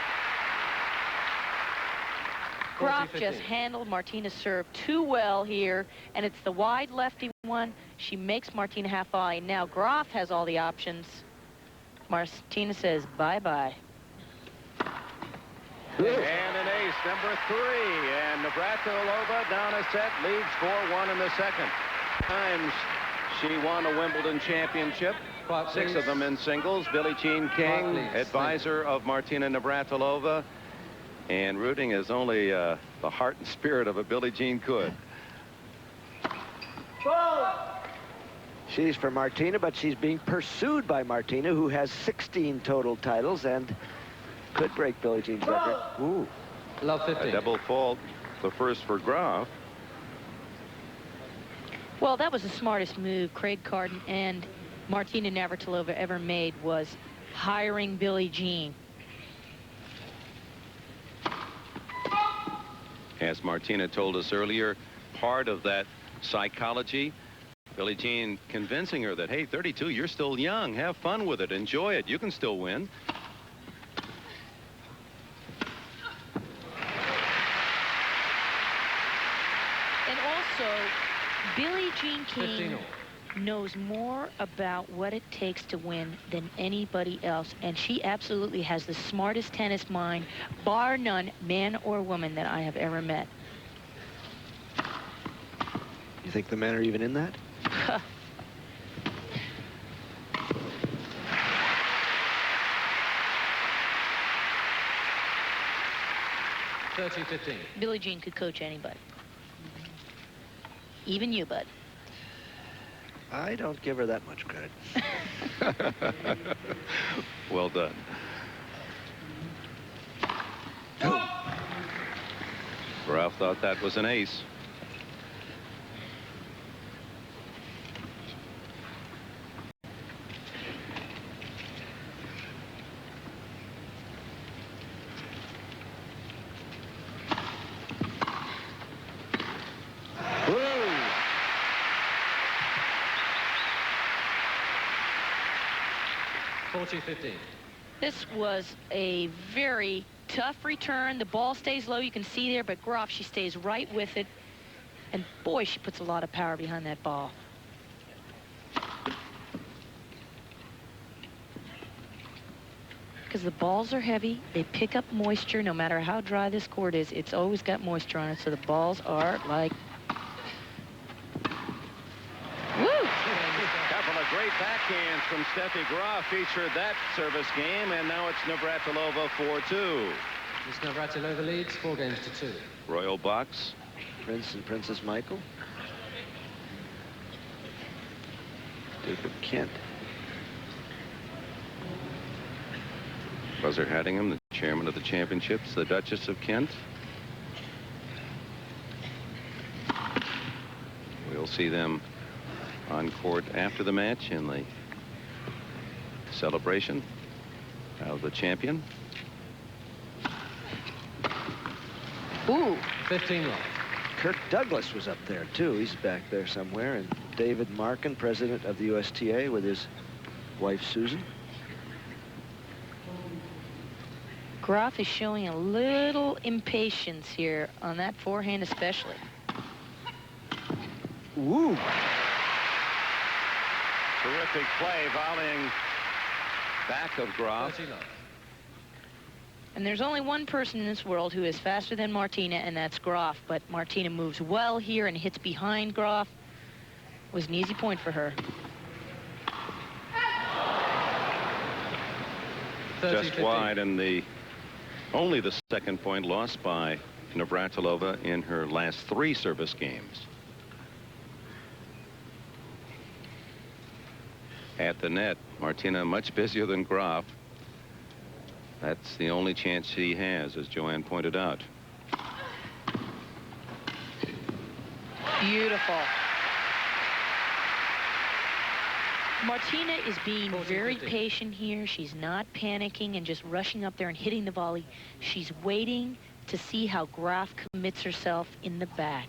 Graf just handled Martina's serve too well here, and it's the wide lefty one. She makes Martina half volley. Now Graf has all the options. Martina says bye-bye. And an ace, number 3. And Navratilova down a set, leads 4-1 in the second. Times she won a Wimbledon championship. 6 of them in singles. Billie Jean King, advisor of Martina Navratilova. And rooting as only the heart and spirit of a Billie Jean could. She's for Martina, but she's being pursued by Martina, who has 16 total titles and could break Billie Jean's record. Ooh. Love 15. A double fault, the first for Graf. Well, that was the smartest move Craig Carden and Martina Navratilova ever made, was hiring Billie Jean. As Martina told us earlier, part of that psychology, Billie Jean convincing her that, hey, 32, you're still young. Have fun with it. Enjoy it. You can still win. And also, Billie Jean 15 King all. knows more about what it takes to win than anybody else, and she absolutely has the smartest tennis mind, bar none, man or woman, that I have ever met. You think the men are even in that? 30-15. Billie Jean could coach anybody. Even you, bud. I don't give her that much credit. Well done. Graf thought that was an ace. Woo! 40-15. This was a very tough return. The ball stays low, you can see there, but Graf, she stays right with it. And boy, she puts a lot of power behind that ball. Because the balls are heavy, they pick up moisture no matter how dry this court is. It's always got moisture on it, so the balls are like... Woo! Couple of great backhands from Steffi Graf featured that service game, and now it's Navratilova 4-2. Miss Navratilova leads 4 games to 2. Royal box. Prince and Princess Michael. Duke of Kent. Buzzer Hattingham, the chairman of the championships, the Duchess of Kent. We'll see them on court after the match in the celebration of the champion. Ooh. 15 love. Kirk Douglas was up there, too. He's back there somewhere. And David Markin, president of the USTA, with his wife, Susan. Graf is showing a little impatience here on that forehand especially. Woo! Terrific play, volleying Back of Graf. 30 love. And there's only one person in this world who is faster than Martina, and that's Graf. But Martina moves well here and hits behind Graf. It was an easy point for her. 30, Just 15. wide, and only the second point lost by Navratilova in her last 3 service games. At the net, Martina much busier than Graf. That's the only chance she has, as Joanne pointed out. Beautiful. Martina is being 40, very 50. patient here. She's not panicking and just rushing up there and hitting the volley. She's waiting to see how Graf commits herself in the back.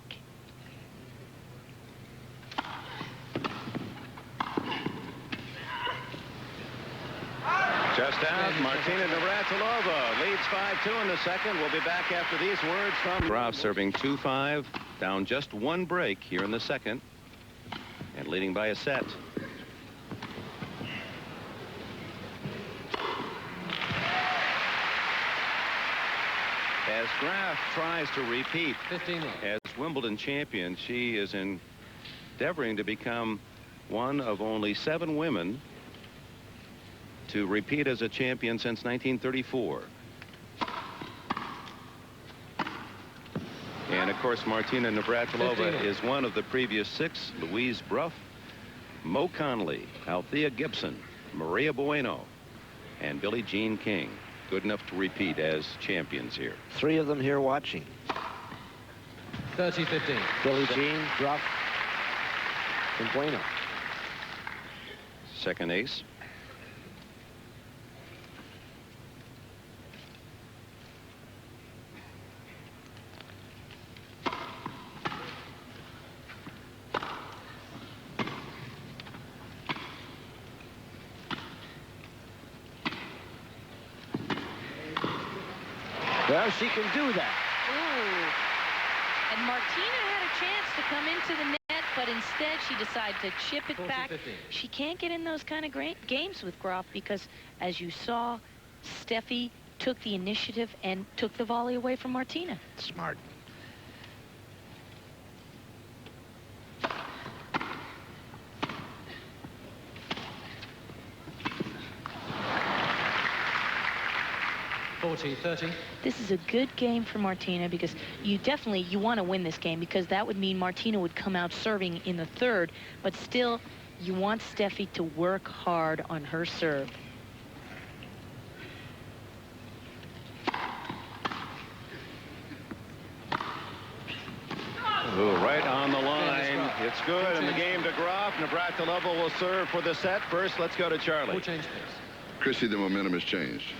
just out. Martina Navratilova leads 5-2 in the second. We'll be back after these words from Graf serving 2-5, down just 1 break here in the second, and leading by a set. As Graf tries to repeat 15 love. as Wimbledon champion, she is endeavoring to become one of only 7 women to repeat as a champion since 1934. And of course, Martina Navratilova is one of the previous 6. Louise Bruff, Mo Connolly, Althea Gibson, Maria Bueno, and Billie Jean King. Good enough to repeat as champions here. 3 of them here watching. 30-15. Billie Jean, Graf, and Bueno. Second ace. Well, she can do that. Ooh. And Martina had a chance to come into the net but instead she decided to chip it back. 40-15. She can't get in those kind of games with Graf because, as you saw, Steffi took the initiative and took the volley away from Martina. Smart. This is a good game for Martina because you want to win this game, because that would mean Martina would come out serving in the third, but still you want Steffi to work hard on her serve. Ooh, right on the line. It's good, and the game to Graf. Navratilova will serve for the set. First, let's go to Charlie. Chrissy, the momentum has changed.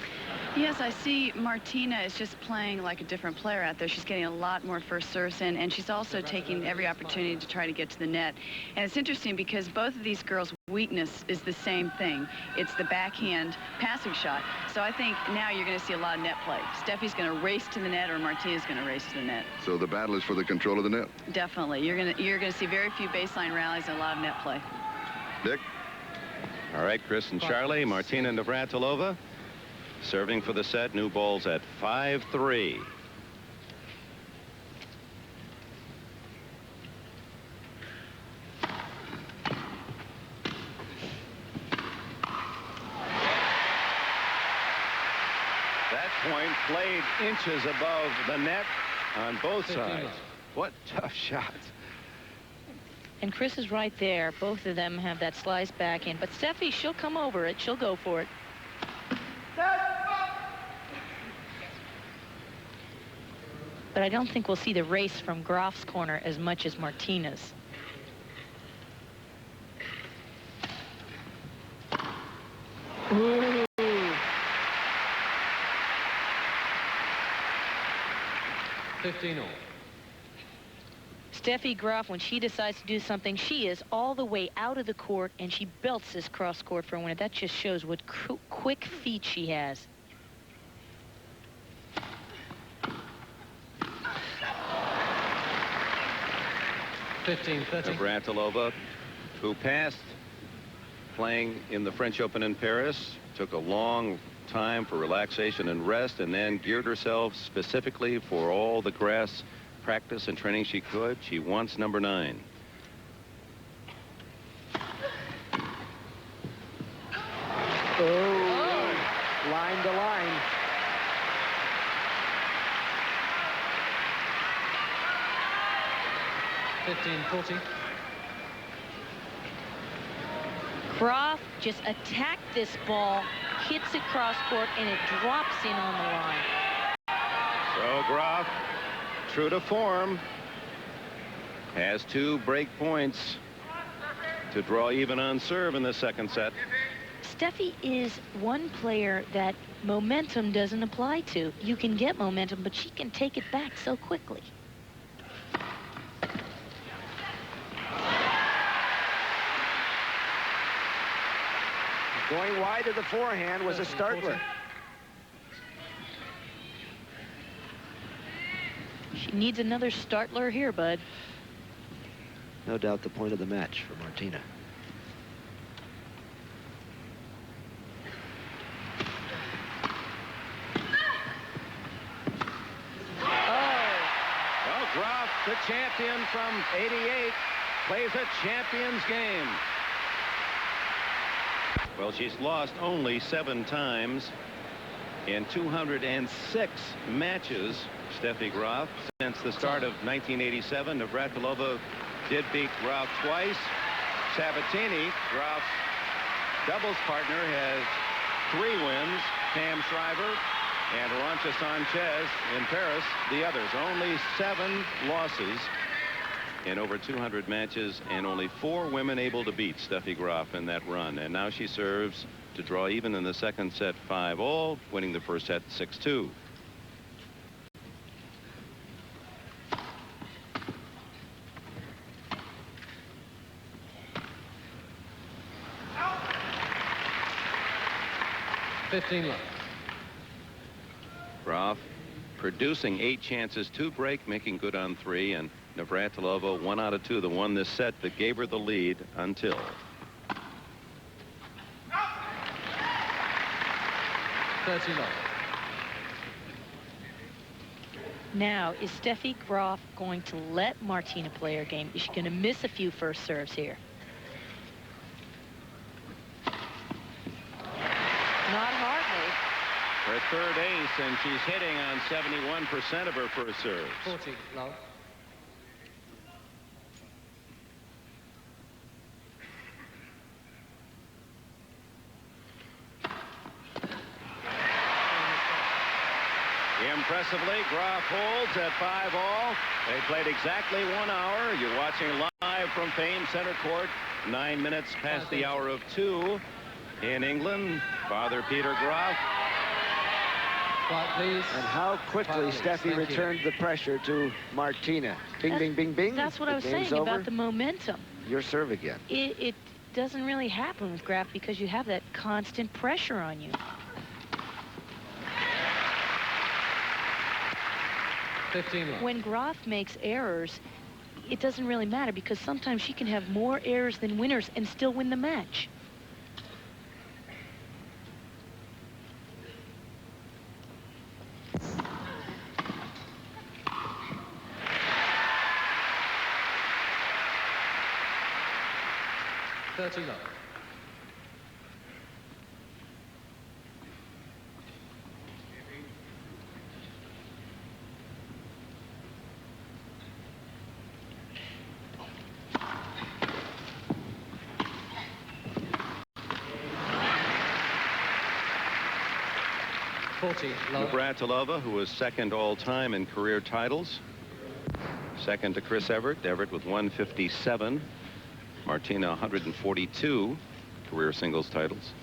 Yes, I see Martina is just playing like a different player out there. She's getting a lot more first serves in, and she's also taking every opportunity to try to get to the net. And it's interesting because both of these girls' weakness is the same thing. It's the backhand passing shot. So I think now you're going to see a lot of net play. Steffi's going to race to the net, or Martina's going to race to the net. So the battle is for the control of the net. Definitely. You're going to see very few baseline rallies and a lot of net play. Dick? All right, Chris and Charlie. Martina Navratilova serving for the set. New balls at 5-3. That point played inches above the net on both sides. What tough shots. And Chris is right there. Both of them have that slice backhand, but Steffi, she'll come over it. She'll go for it. But I don't think we'll see the race from Graf's corner as much as Martina's. Ooh. Steffi Graf, when she decides to do something, she is all the way out of the court, and she belts this cross court for a winner. That just shows what quick feet she has. Navratilova, who passed playing in the French Open in Paris, took a long time for relaxation and rest, and then geared herself specifically for all the grass practice and training she could. She wants number 9. Oh, line to line. Graf just attacked this ball, hits it cross court, and it drops in on the line. So Graf, true to form, has 2 break points to draw even on serve in the second set. Steffi is one player that momentum doesn't apply to. You can get momentum, but she can take it back so quickly. Going wide of the forehand was a startler. She needs another startler here, bud. No doubt the point of the match for Martina. Well, Graf, the champion from '88, plays a champion's game. Well, she's lost only 7 times in 206 matches, Steffi Graf, since the start of 1987. Navratilova did beat Graf twice. Sabatini, Graf's doubles partner, has 3 wins. Pam Shriver and Arantxa Sanchez in Paris, the others. Only 7 losses in over 200 matches, and only 4 women able to beat Steffi Graf in that run. And now she serves to draw even in the second set 5-all, winning the first set 6-2. Graf producing 8 chances to break, making good on 3, and Navratilova 1 out of 2, the one this set that gave her the lead until. Now, is Steffi Graf going to let Martina play her game? Is she going to miss a few first serves here? Not hardly. Her third ace, and she's hitting on 71% of her first serves. 40, love. Impressively, Graf holds at 5-all. They played exactly 1 hour. You're watching live from famed center court. 9 minutes past the hour of 2 in England. Father Peter Graf. Quiet, please. And how quickly Steffi returned the pressure to Martina. Bing, bing, bing, bing. That's what I was saying over. about the momentum. Your serve again. It doesn't really happen with Graf because you have that constant pressure on you. 15 love. When Graf makes errors, it doesn't really matter because sometimes she can have more errors than winners and still win the match. $30 love. Navratilova, who was second all-time in career titles. Second to Chris Evert. Evert with 157. Martina 142 career singles titles.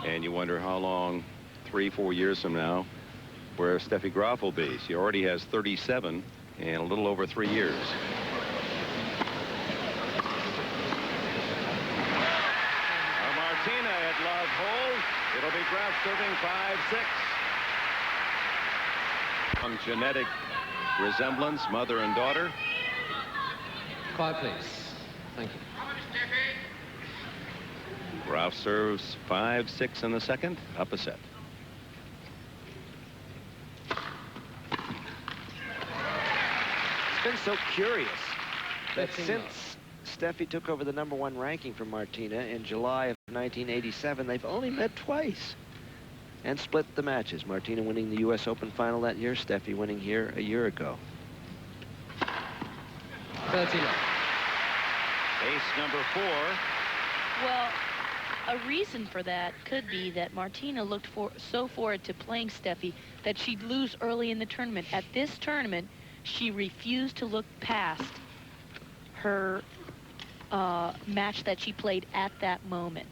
And you wonder how long, 3-4 years from now, where Steffi Graf will be. She already has 37 in a little over 3 years. Martina at love hold. It'll be Graf serving 5-6. Some genetic resemblance, mother and daughter. Quiet, please. Thank you. Graf serves 5-6 in the second, up a set. It's been so curious that since Steffi took over the #1 ranking from Martina in July of 1987, they've only met twice and split the matches. Martina winning the U.S. Open final that year, Steffi winning here a year ago. 30 love. Ace number 4. Well, a reason for that could be that Martina looked so forward to playing Steffi that she'd lose early in the tournament. At this tournament, she refused to look past her match that she played at that moment.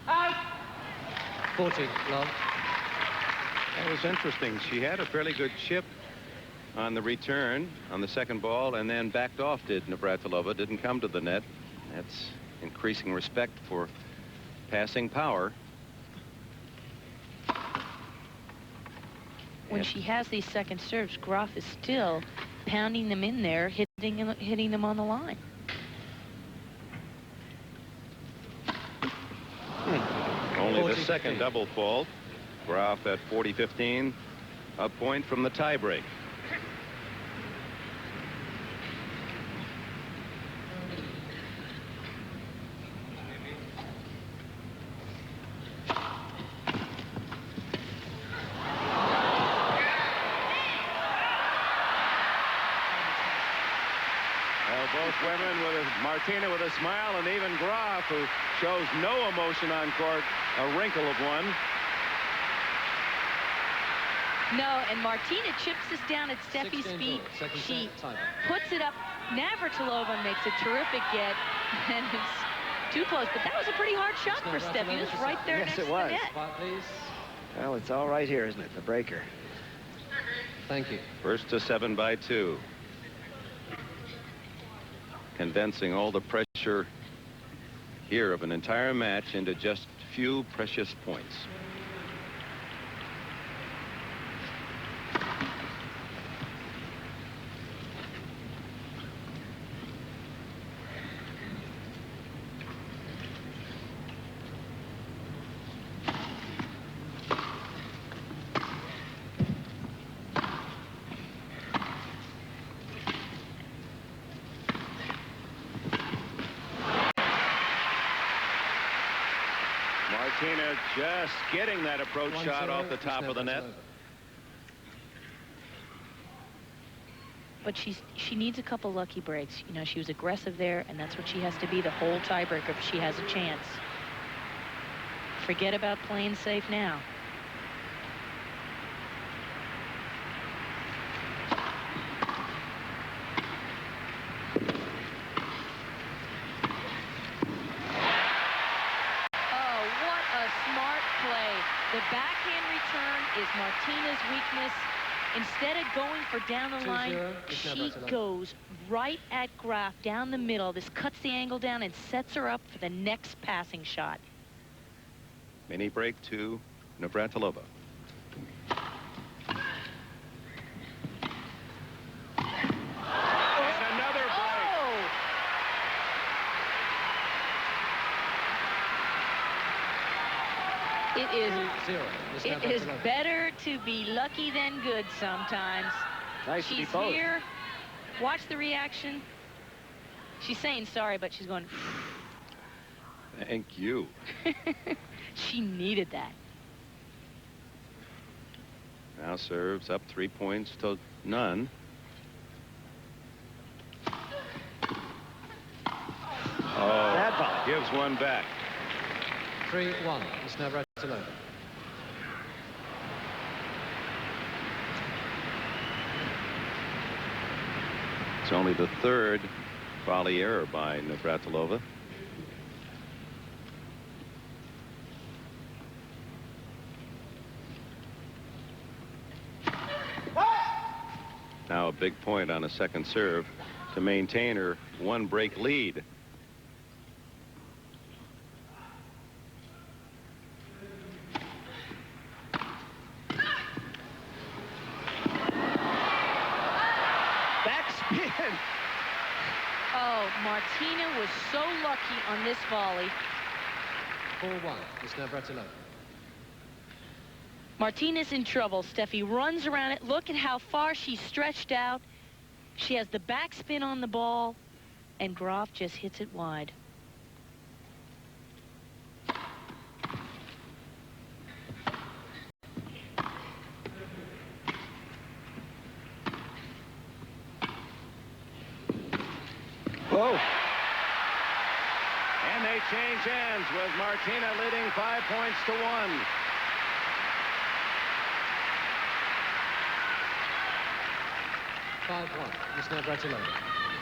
Out. 40 love. That was interesting. She had a fairly good chip on the return on the second ball and then backed off, did Navratilova. Didn't come to the net. That's increasing respect for passing power. When she has these second serves, Graf is still pounding them in there, hitting them on the line. Only the second double fault. Graf at 40-15, a point from the tiebreak. Both women with Martina with a smile, and even Graf, who shows no emotion on court, a wrinkle of one. No, and Martina chips this down at Steffi's feet. She puts it up. Navratilova makes a terrific get, and it's too close. But that was a pretty hard shot for Steffi. It was right there next to the net. Well, it's all right here, isn't it? The breaker. Thank you. First to 7 by 2. Condensing all the pressure here of an entire match into just few precious points. Martina just getting that approach shot off the top of the net. But she needs a couple lucky breaks. You know, she was aggressive there, and that's what she has to be the whole tiebreaker if she has a chance. Forget about playing safe now. The backhand return is Martina's weakness. Instead of going for down the line, she goes right at Graf down the middle. This cuts the angle down and sets her up for the next passing shot. Mini break to Navratilova. It is better to be lucky than good sometimes. Nice She's to be both. Here. Watch the reaction. She's saying sorry, but she's going. Thank you. She needed that. Now serves up 3 points to none. Oh, Bad ball. Gives one back. 3-1. It's Navratilova. It's only the third volley error by Navratilova. Now a big point on a second serve to maintain her one break lead. Oh, Martina was so lucky on this volley. 4-1. It's Navratilova. Martina's in trouble. Steffi runs around it. Look at how far she's stretched out. She has the backspin on the ball, and Graf just hits it wide. Whoa. And they change hands with Martina leading 5 points to 1. It's Navratilova.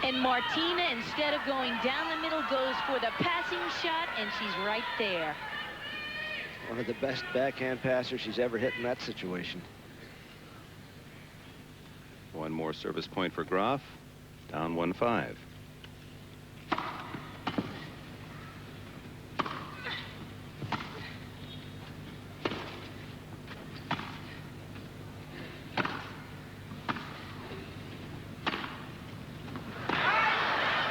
And Martina, instead of going down the middle, goes for the passing shot, and she's right there. One of the best backhand passers she's ever hit in that situation. One more service point for Graf. Down 1-5.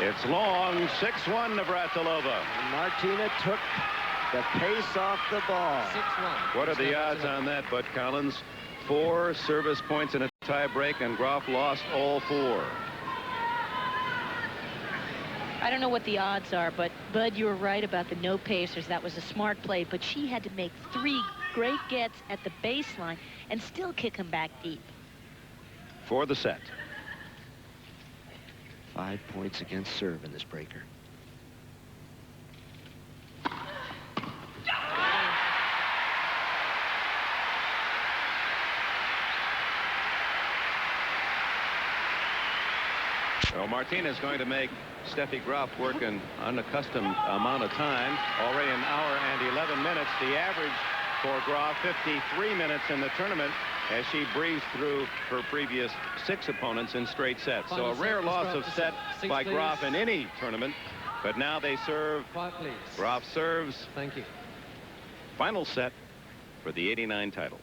It's long, 6-1 Navratilova. And Martina took the pace off the ball. 6-1. What are the odds on that, Bud Collins? 4 service points in a tie break, and Graf lost all 4. I don't know what the odds are, but Bud, you were right about the no pacers. That was a smart play, but she had to make 3 great gets at the baseline and still kick them back deep. For the set. 5 points against serve in this breaker. So Martina is going to make Steffi Graf work an unaccustomed amount of time. Already an hour and 11 minutes. The average for Graf, 53 minutes in the tournament, as she breezed through her previous 6 opponents in straight sets. So a rare loss of set by Graf in any tournament. But now they serve. Quiet, please. Graf serves. Thank you. Final set for the 89 title.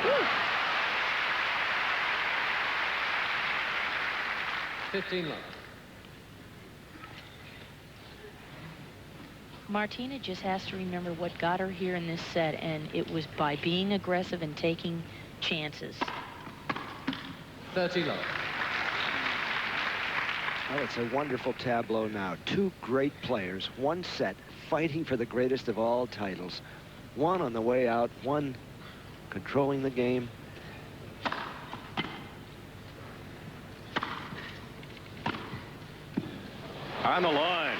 Woo! 15 love. Martina just has to remember what got her here in this set, and it was by being aggressive and taking chances. 30 love. Oh, it's a wonderful tableau now. Two great players, one set, fighting for the greatest of all titles. One on the way out, one controlling the game. On the line.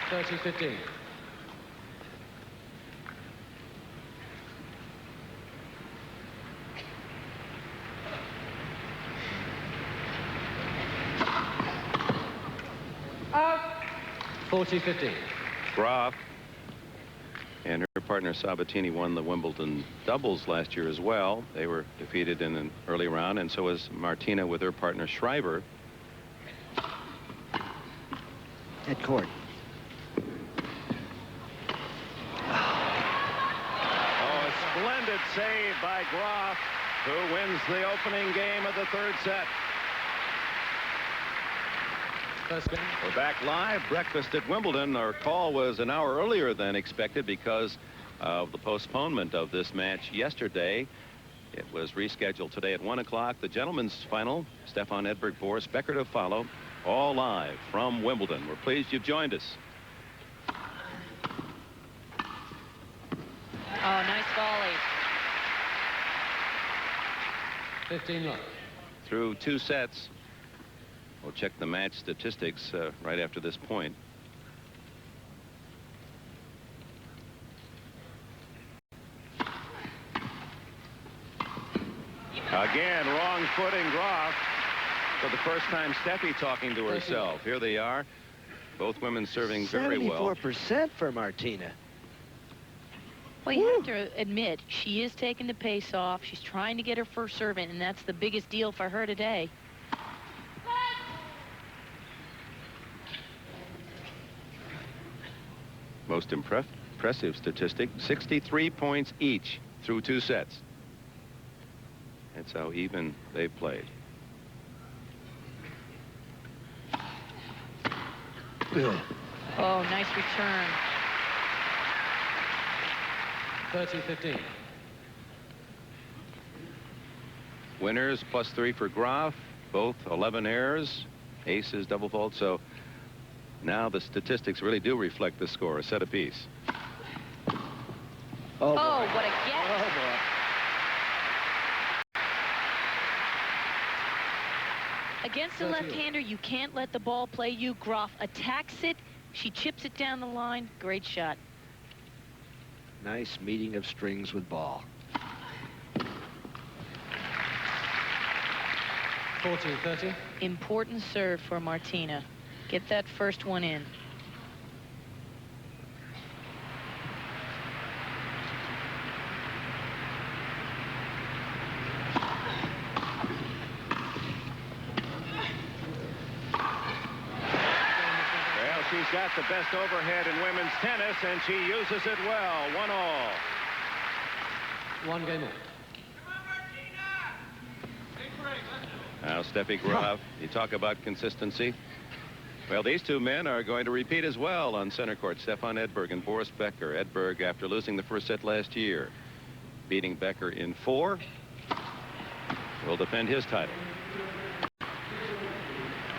30-15. Out. 40-15. Graf and her partner Sabatini won the Wimbledon doubles last year as well. They were defeated in an early round, and so was Martina with her partner Shriver. At court. Oh, a splendid save by Graf, who wins the opening game of the third set. We're back live. Breakfast at Wimbledon. Our call was an hour earlier than expected because of the postponement of this match yesterday. It was rescheduled today at 1 o'clock. The gentlemen's final, Stefan Edberg, Boris Becker to follow, all live from Wimbledon. We're pleased you've joined us. Oh, nice volley. 15 love. Through two sets. We'll check the match statistics right after this point. Again, wrong footing, Graf. For the first time, Steffi talking to herself. Here they are. Both women serving very well. 74% for Martina. Well, you have to admit, she is taking the pace off. She's trying to get her first serve in, and that's the biggest deal for her today. Most impressive statistic, 63 points each through two sets. That's how even they've played. Oh, nice return. 30-15. Winners +3 for Graf, both 11 errors, aces, double fault. So now the statistics really do reflect the score, a set apiece. Oh, what a get. Oh, boy. Against the left-hander, you can't let the ball play you. Graf attacks it. She chips it down the line. Great shot. Nice meeting of strings with ball. 14-30. Important serve for Martina. Get that first one in. Well, she's got the best overhead in women's tennis, and she uses it well. 1-all. One game on. Now Steffi Graf, you talk about consistency. Well, these two men are going to repeat as well on center court. Stefan Edberg and Boris Becker. Edberg, after losing the first set last year, beating Becker in 4, will defend his title.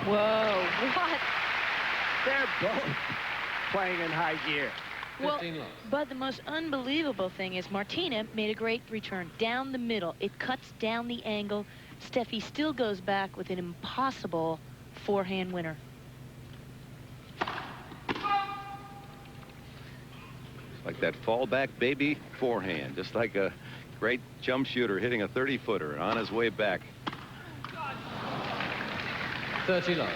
Whoa, what? They're both playing in high gear. Well, 15 love. but the most unbelievable thing is Martina made a great return down the middle. It cuts down the angle. Steffi still goes back with an impossible forehand winner. Like that fallback baby forehand, just like a great jump shooter hitting a 30-footer on his way back. 30 love.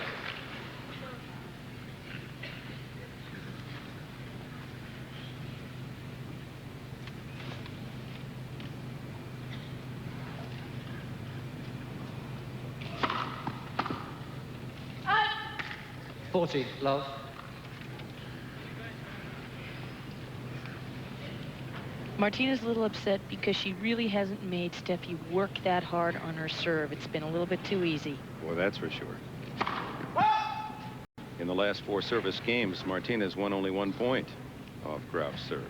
40, love. Martina's a little upset because she really hasn't made Steffi work that hard on her serve. It's been a little bit too easy. Well, that's for sure. In the last 4 service games, Martina's won only 1 point off Graf's serve.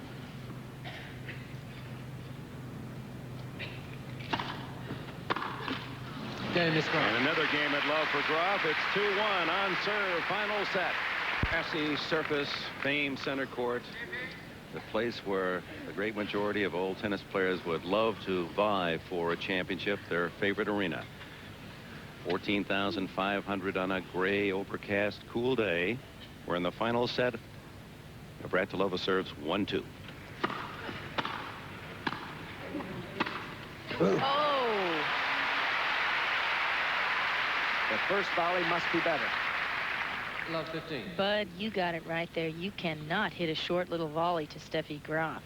Game is Graf. And another game at love for Graf. It's 2-1 on serve. Final set. Grassy surface, famed center court. The place where the great majority of old tennis players would love to vie for a championship, their favorite arena. 14,500 on a gray, overcast, cool day. We're in the final set. Navratilova serves 1-2. Oh, The first volley must be better. Love 15. Bud, you got it right there. You cannot hit a short little volley to Steffi Graf.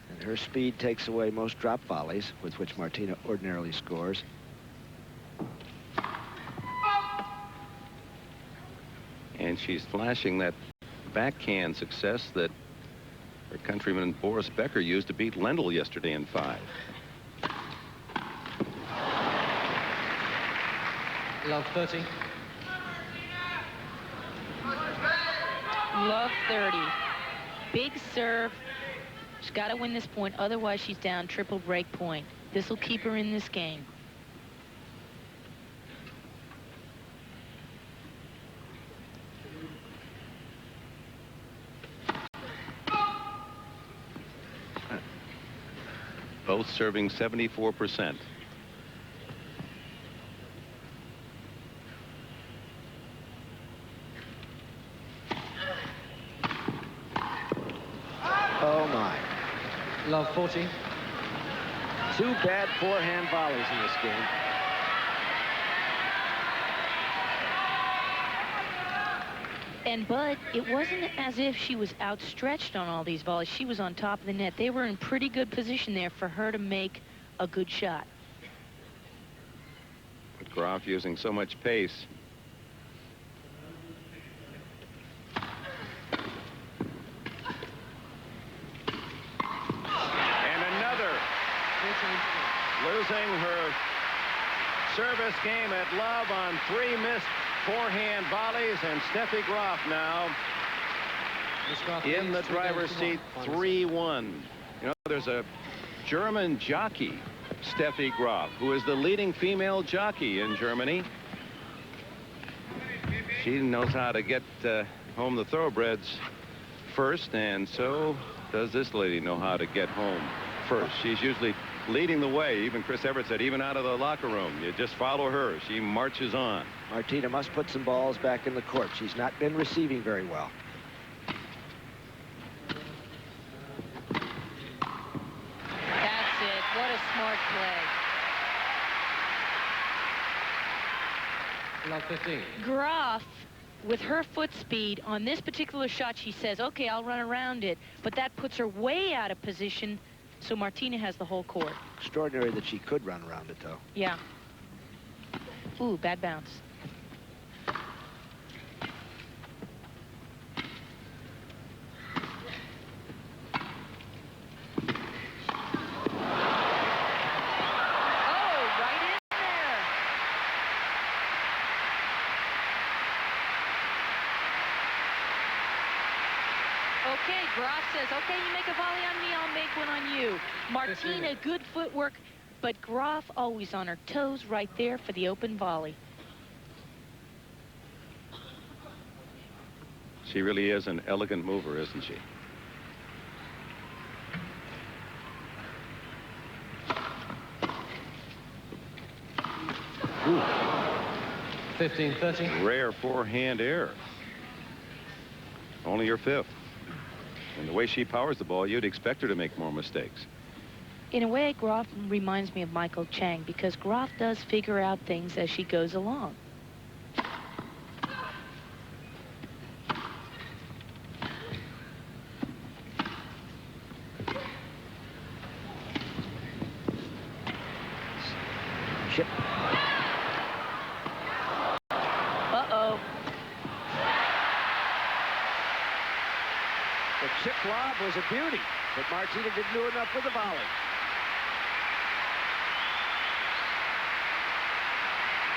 And her speed takes away most drop volleys with which Martina ordinarily scores. And she's flashing that backhand success that her countryman Boris Becker used to beat Lendl yesterday in 5. Love 30. Love 30. Big serve. She's got to win this point. Otherwise, she's down triple break point. This will keep her in this game. Both serving 74%. Oh, my. Love 40. 2 bad forehand volleys in this game. And Bud, it wasn't as if she was outstretched on all these volleys. She was on top of the net. They were in pretty good position there for her to make a good shot. With Graf using so much pace. And another losing her service game at love on 3 missed forehand volleys. And Steffi Graf now Miss Graf in the leads 3 driver's games to seat, 1. 3-1. You know, there's a German jockey, Steffi Graf, who is the leading female jockey in Germany. She knows how to get home the thoroughbreds first, and so does this lady know how to get home first. She's usually leading the way. Even Chris Everett said, even out of the locker room, you just follow her. She marches on. Martina must put some balls back in the court. She's not been receiving very well. That's it. What a smart play. Love 15. Graf, with her foot speed on this particular shot, she says, okay, I'll run around it. But that puts her way out of position, so Martina has the whole court. Extraordinary that she could run around it, though. Yeah. Ooh, bad bounce. Oh, right in there. Okay, Graf says, okay, you make a volley on me, I'll make one on you. Martina, good footwork, but Graf always on her toes right there for the open volley. She really is an elegant mover, isn't she? Ooh. 15-30. Rare forehand error. Only her 5th. And the way she powers the ball, you'd expect her to make more mistakes. In a way, Graf reminds me of Michael Chang because Graf does figure out things as she goes along. Chip. Uh-oh. The chip lob was a beauty, but Martina didn't do enough with the volley.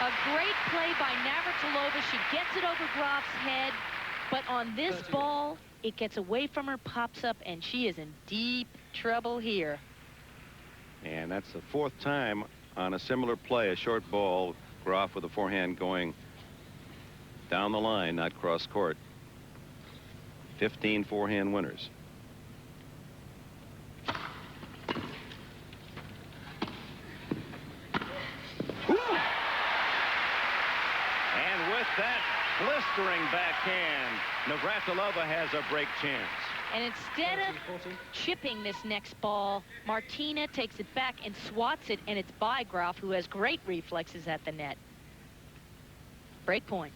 A great play by Navratilova. She gets it over Graf's head, but on this ball, it gets away from her, pops up, and she is in deep trouble here. And that's the 4th time on a similar play, a short ball, Graf with a forehand going down the line, not cross court. 15 forehand winners. And with that blistering backhand, Navratilova has a break chance. And instead of chipping this next ball, Martina takes it back and swats it, and it's by Graf, who has great reflexes at the net. Break point.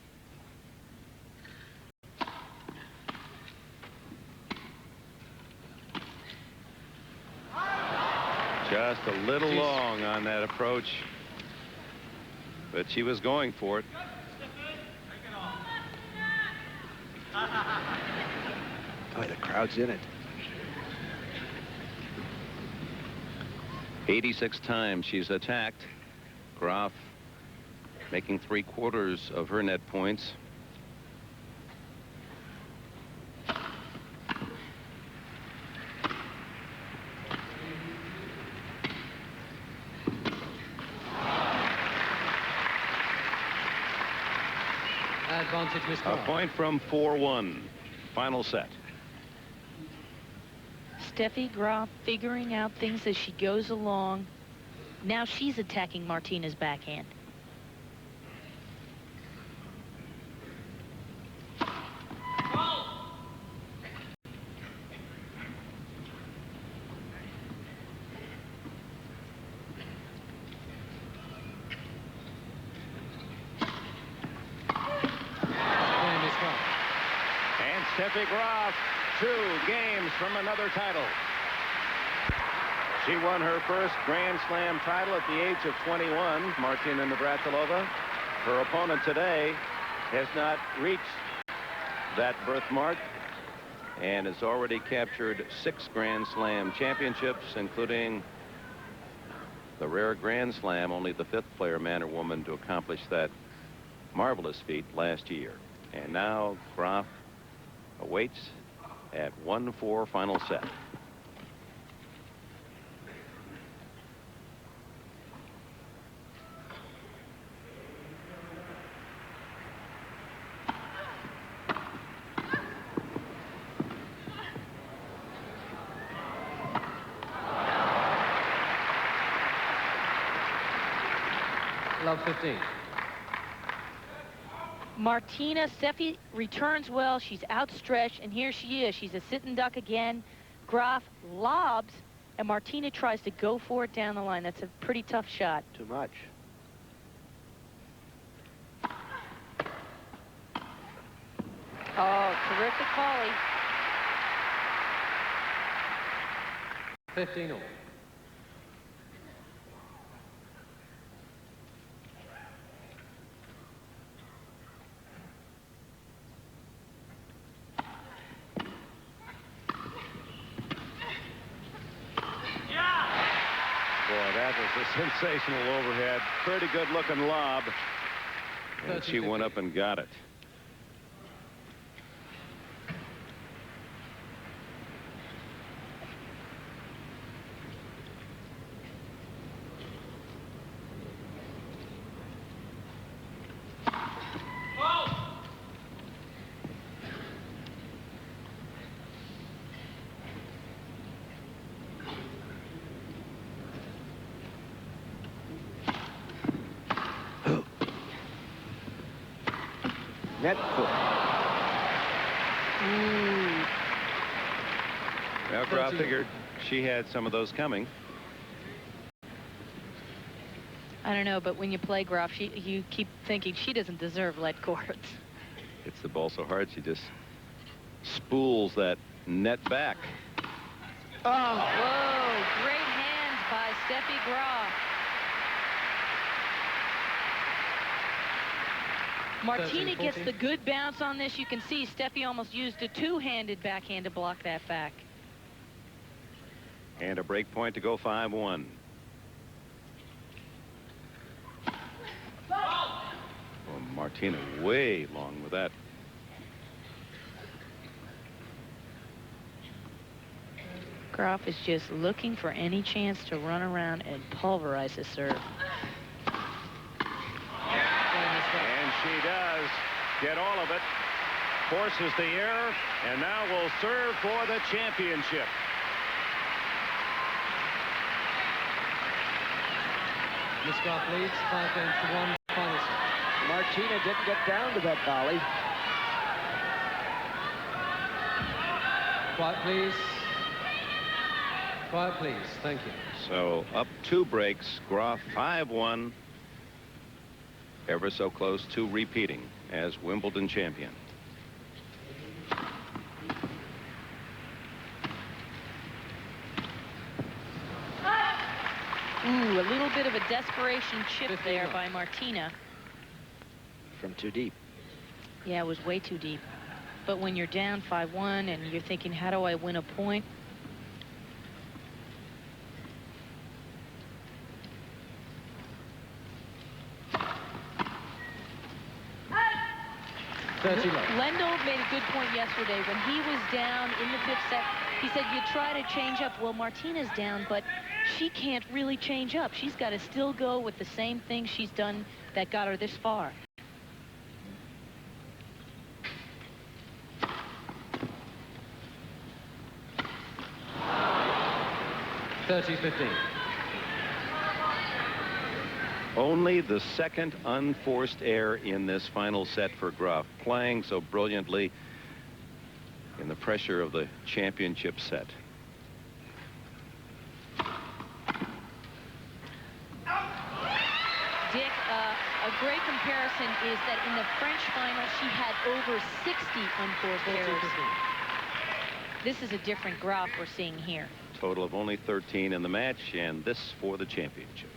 Just a little long on that approach, but she was going for it. Boy, the crowd's in it. 86 times she's attacked. Graf making 3/4 of her net points. Advantage, Miss A Graf. point from 4-1. Final set. Steffi Graf figuring out things as she goes along. Now she's attacking Martina's backhand. And Steffi Graf, 2 games from another title. She won her first Grand Slam title at the age of 21, Martina Navratilova. Her opponent today has not reached that birthmark and has already captured 6 Grand Slam championships, including the rare Grand Slam, only the 5th player, man or woman, to accomplish that marvelous feat last year. And now Graf awaits at 1-4 final set. Love 15. Martina, Steffi returns well. She's outstretched, and here she is. She's a sitting duck again. Graf lobs, and Martina tries to go for it down the line. That's a pretty tough shot. Too much. Oh, terrific volley. 15 all. That was a sensational overhead. Pretty good looking lob. And she went up and got it. Net foot. Well, Graf figured she had some of those coming. I don't know, but when you play Graf, you keep thinking she doesn't deserve lead courts. Hits the ball so hard, she just spools that net back. Oh, whoa, great hands by Steffi Graf. Martina gets the good bounce on this. You can see Steffi almost used a two-handed backhand to block that back. And a break point to go 5-1. Oh, Martina way long with that. Graf is just looking for any chance to run around and pulverize the serve. And she does get all of it. Forces the error, and now will serve for the championship. Miss Graf leads 5-1 final set. Martina didn't get down to that volley. Quiet, please. Quiet, please. Thank you. So up 2 breaks. Graf 5-1. Ever so close to repeating as Wimbledon champion. Ooh, a little bit of a desperation chip there by Martina. From too deep. Yeah, it was way too deep. But when you're down 5-1 and you're thinking, how do I win a point? Lendl made a good point yesterday when he was down in the 5th set. He said you try to change up. Well, Martina's down, but she can't really change up. She's got to still go with the same thing she's done that got her this far. Only the second unforced error in this final set for Graf, playing so brilliantly in the pressure of the championship set. Dick, a great comparison is that in the French final, she had over 60 unforced errors. This is a different Graf we're seeing here. Total of only 13 in the match, and this for the championship.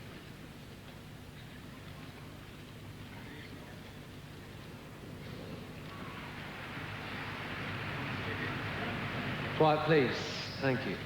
Quiet, please. Thank you.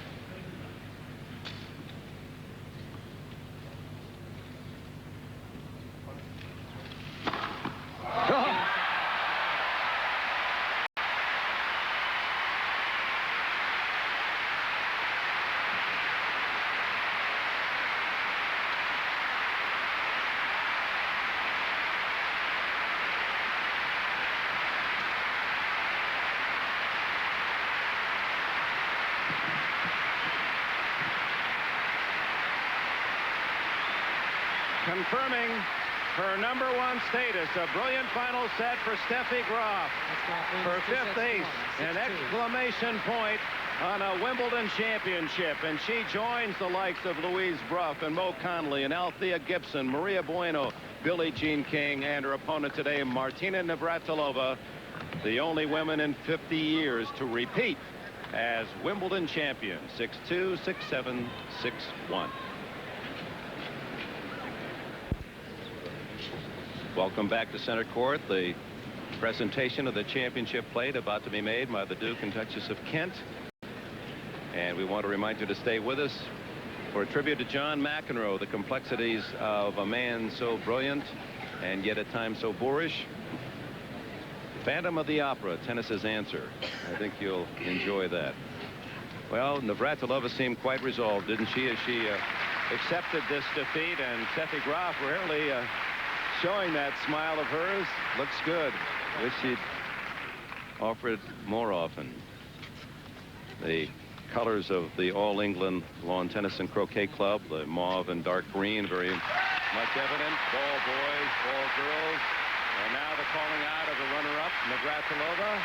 Confirming her #1 status, a brilliant final set for Steffi Graf. Her 5th ace, an exclamation point on a Wimbledon championship. And she joins the likes of Louise Bruff and Mo Conley and Althea Gibson, Maria Bueno, Billie Jean King, and her opponent today, Martina Navratilova, the only women in 50 years to repeat as Wimbledon champion. 6-2, 6-7, 6-1. Welcome back to center court. The presentation of the championship plate about to be made by the Duke and Duchess of Kent. And we want to remind you to stay with us for a tribute to John McEnroe, the complexities of a man so brilliant and yet at times so boorish. Phantom of the Opera, tennis's answer. I think you'll enjoy that. Well, Navratilova seemed quite resolved, didn't she, as she accepted this defeat, and Steffi Graf rarely showing that smile of hers. Looks good. Wish she'd offer it more often. The colors of the All England Lawn Tennis and Croquet Club, the mauve and dark green, very much evident. Ball boys, ball girls. And now the calling out of the runner-up, Navratilova.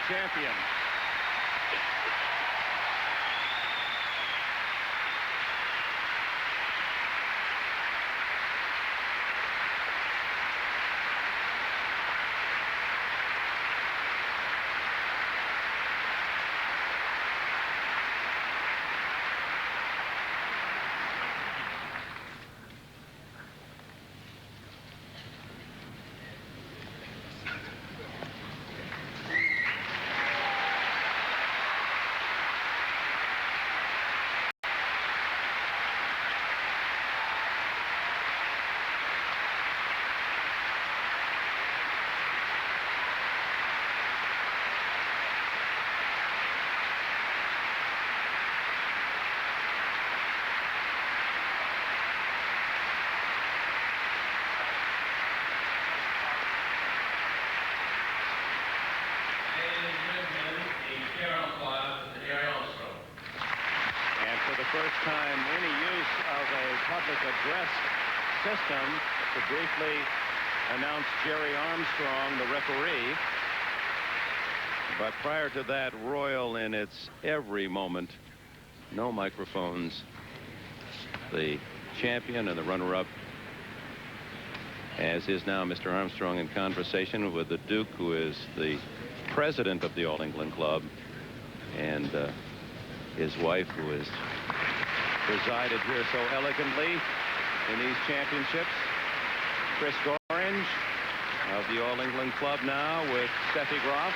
champion. First time any use of a public address system to briefly announce Jerry Armstrong, the referee. But prior to that, royal in its every moment. No microphones. The champion and the runner-up, as is now Mr. Armstrong, in conversation with the Duke, who is the president of the All England Club, and his wife, who is presided here so elegantly in these championships. Chris Gorringe of the All England Club now with Steffi Graf.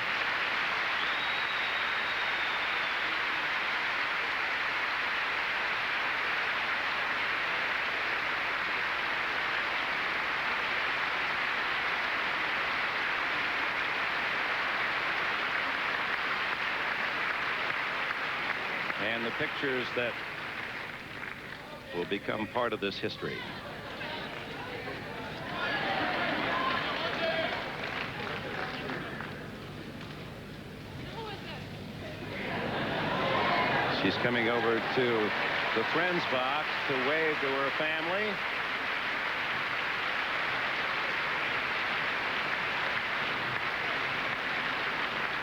And the pictures that will become part of this history. She's coming over to the friends box to wave to her family.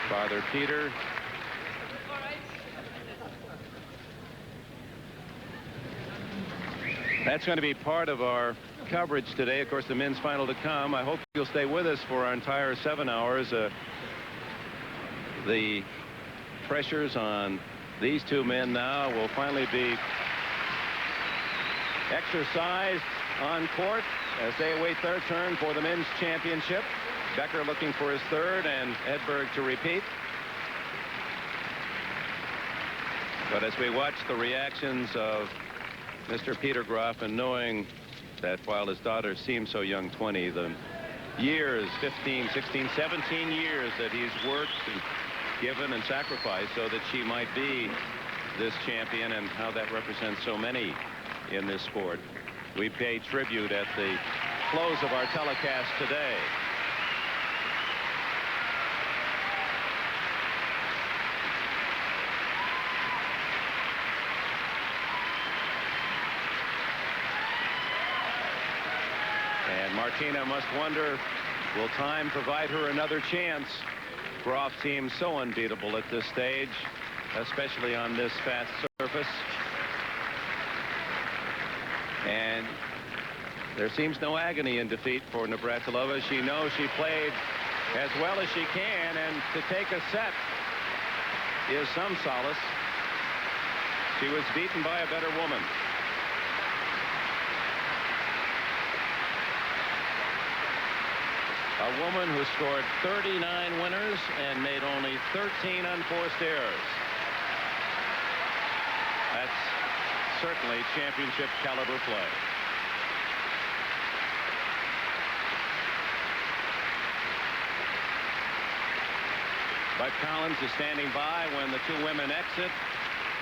Father Peter. That's going to be part of our coverage today. Of course, the men's final to come. I hope you'll stay with us for our entire 7 hours. The pressures on these two men now will finally be exercised on court as they await their turn for the men's championship. Becker looking for his third, and Edberg to repeat. But as we watch the reactions of Mr. Peter Graf, and knowing that while his daughter seems so young, 20, the years, 15, 16, 17 years that he's worked and given and sacrificed so that she might be this champion, and how that represents so many in this sport. We pay tribute at the close of our telecast today. And Martina must wonder, will time provide her another chance? Graf seems so unbeatable at this stage, especially on this fast surface. And there seems no agony in defeat for Navratilova. She knows she played as well as she can, and to take a set is some solace. She was beaten by a better woman. A woman who scored 39 winners and made only 13 unforced errors. That's certainly championship caliber play. Bud Collins is standing by when the two women exit.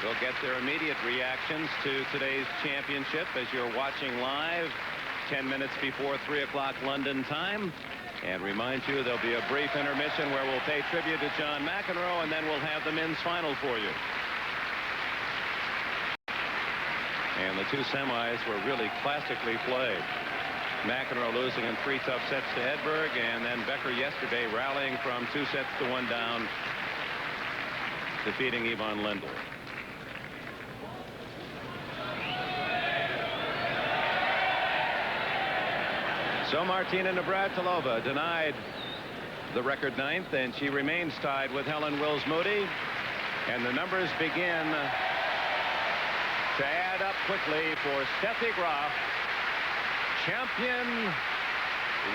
They'll get their immediate reactions to today's championship as you're watching live 10 minutes before 3 o'clock London time. And remind you, there'll be a brief intermission where we'll pay tribute to John McEnroe, and then we'll have the men's final for you. And the two semis were really classically played. McEnroe losing in 3 tough sets to Edberg, and then Becker yesterday rallying from 2 sets to 1 down defeating Yvonne Lendl. So Martina Navratilova denied the record 9th, and she remains tied with Helen Wills Moody. And the numbers begin to add up quickly for Steffi Graf, champion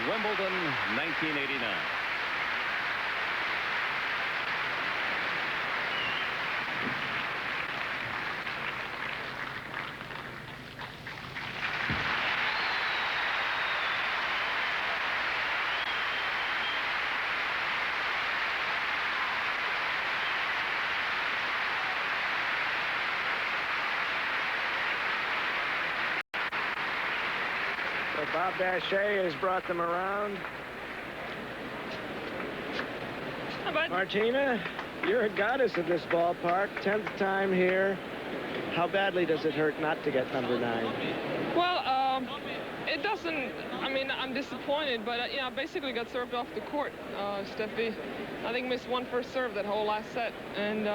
Wimbledon 1989. Bob Bachet has brought them around. Martina, you're a goddess of this ballpark. 10th time here. How badly does it hurt not to get number 9? Well, it doesn't. I mean, I'm disappointed, but yeah, I basically got served off the court. Steffi, I think, missed one first serve that whole last set, and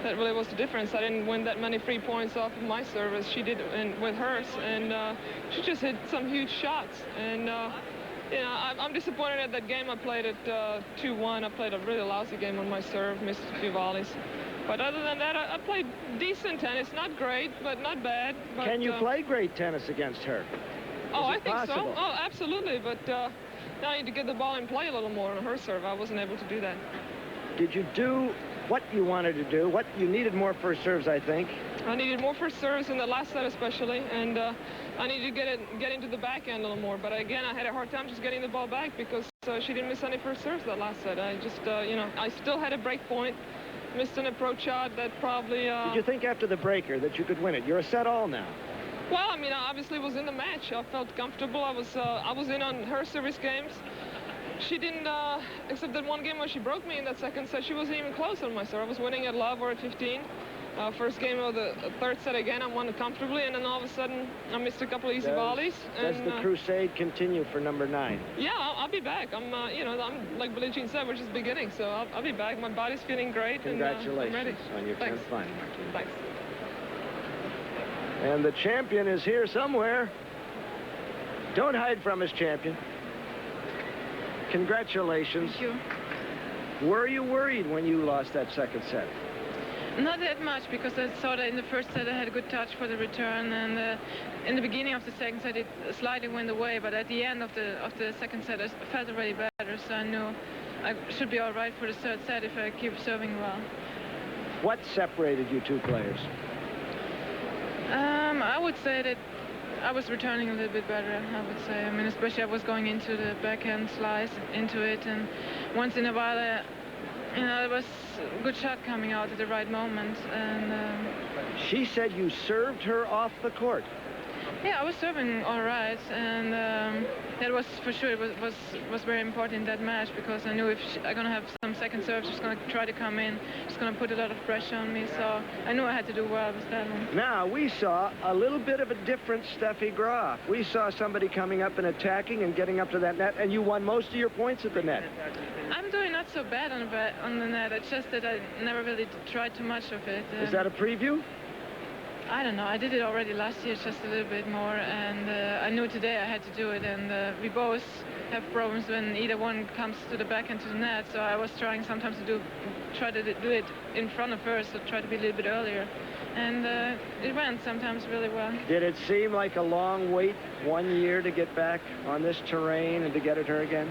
that really was the difference. I didn't win that many free points off of my service. She did with hers, and she just hit some huge shots. And you know, I'm disappointed at that game. I played at 2-1. I played a really lousy game on my serve, missed a few volleys. But other than that, I played decent tennis. Not great, but not bad. But, can you play great tennis against her? Oh, I think so. Oh, absolutely. But now I need to get the ball and play a little more on her serve. I wasn't able to do that. Did you do what you wanted to do? What you needed more first serves, I think. I needed more first serves in the last set especially, and I needed to get into the backhand a little more. But again, I had a hard time just getting the ball back because she didn't miss any first serves that last set. I just, you know, I still had a break point, missed an approach shot that probably... Did you think after the breaker that you could win it? You're a set all now. Well, I mean, I obviously was in the match. I felt comfortable. I was in on her service games. She didn't, except that one game where she broke me in that second set. She wasn't even close on my serve. I was winning at love or at 15. First game of the third set again, I won it comfortably, and then all of a sudden, I missed a couple of easy volleys. Does the crusade continue for number 9? Yeah, I'll be back. I'm, you know, I'm like Billie Jean said, we're just beginning, so I'll be back. My body's feeling great. Congratulations and, I'm ready. on your 10th final, Martina. Thanks. And the champion is here somewhere. Don't hide from us, champion. Congratulations. Thank you. Were you worried when you lost that second set? Not that much, because I saw that in the first set I had a good touch for the return, and in the beginning of the second set it slightly went away, but at the end of the second set I felt already better, so I knew I should be all right for the third set if I keep serving well. What separated you two players? I would say that I was returning a little bit better, I would say. I mean, especially I was going into the backhand slice into it, and once in a while, you know, there was a good shot coming out at the right moment. And she said you served her off the court. Yeah, I was serving all right, and that was for sure. It was very important in that match because I knew if I'm gonna have some second serve, she's gonna try to come in, she's gonna put a lot of pressure on me. So I knew I had to do well with that one. Now we saw a little bit of a different Steffi Graf. We saw somebody coming up and attacking and getting up to that net, and you won most of your points at the net. I'm doing not so bad on the net. It's just that I never really tried too much of it. Is that a preview? I don't know. I did it already last year, just a little bit more, and I knew today I had to do it. And we both have problems when either one comes to the back and to the net. So I was trying sometimes to try to do it in front of her, so try to be a little bit earlier. And it went sometimes really well. Did it seem like a long wait, 1 year, to get back on this terrain and to get at her again?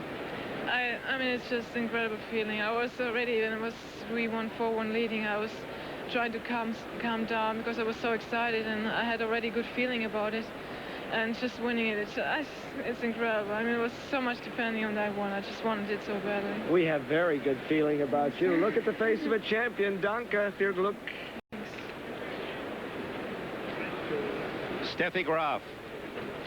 I mean, it's just an incredible feeling. I was already, when it was 3-1, 4-1 leading, I was trying to calm down because I was so excited and I had already good feeling about it, and just winning it, it's incredible. I mean, it was so much depending on that one. I just wanted it so badly. We have very good feeling about you. Look at the face of a champion. Danke für Glück. Steffi Graf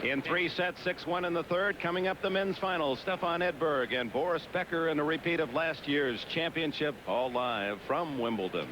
in 3 sets, 6-1 in the third. Coming up, the men's final, Stefan Edberg and Boris Becker in a repeat of last year's championship, all live from Wimbledon.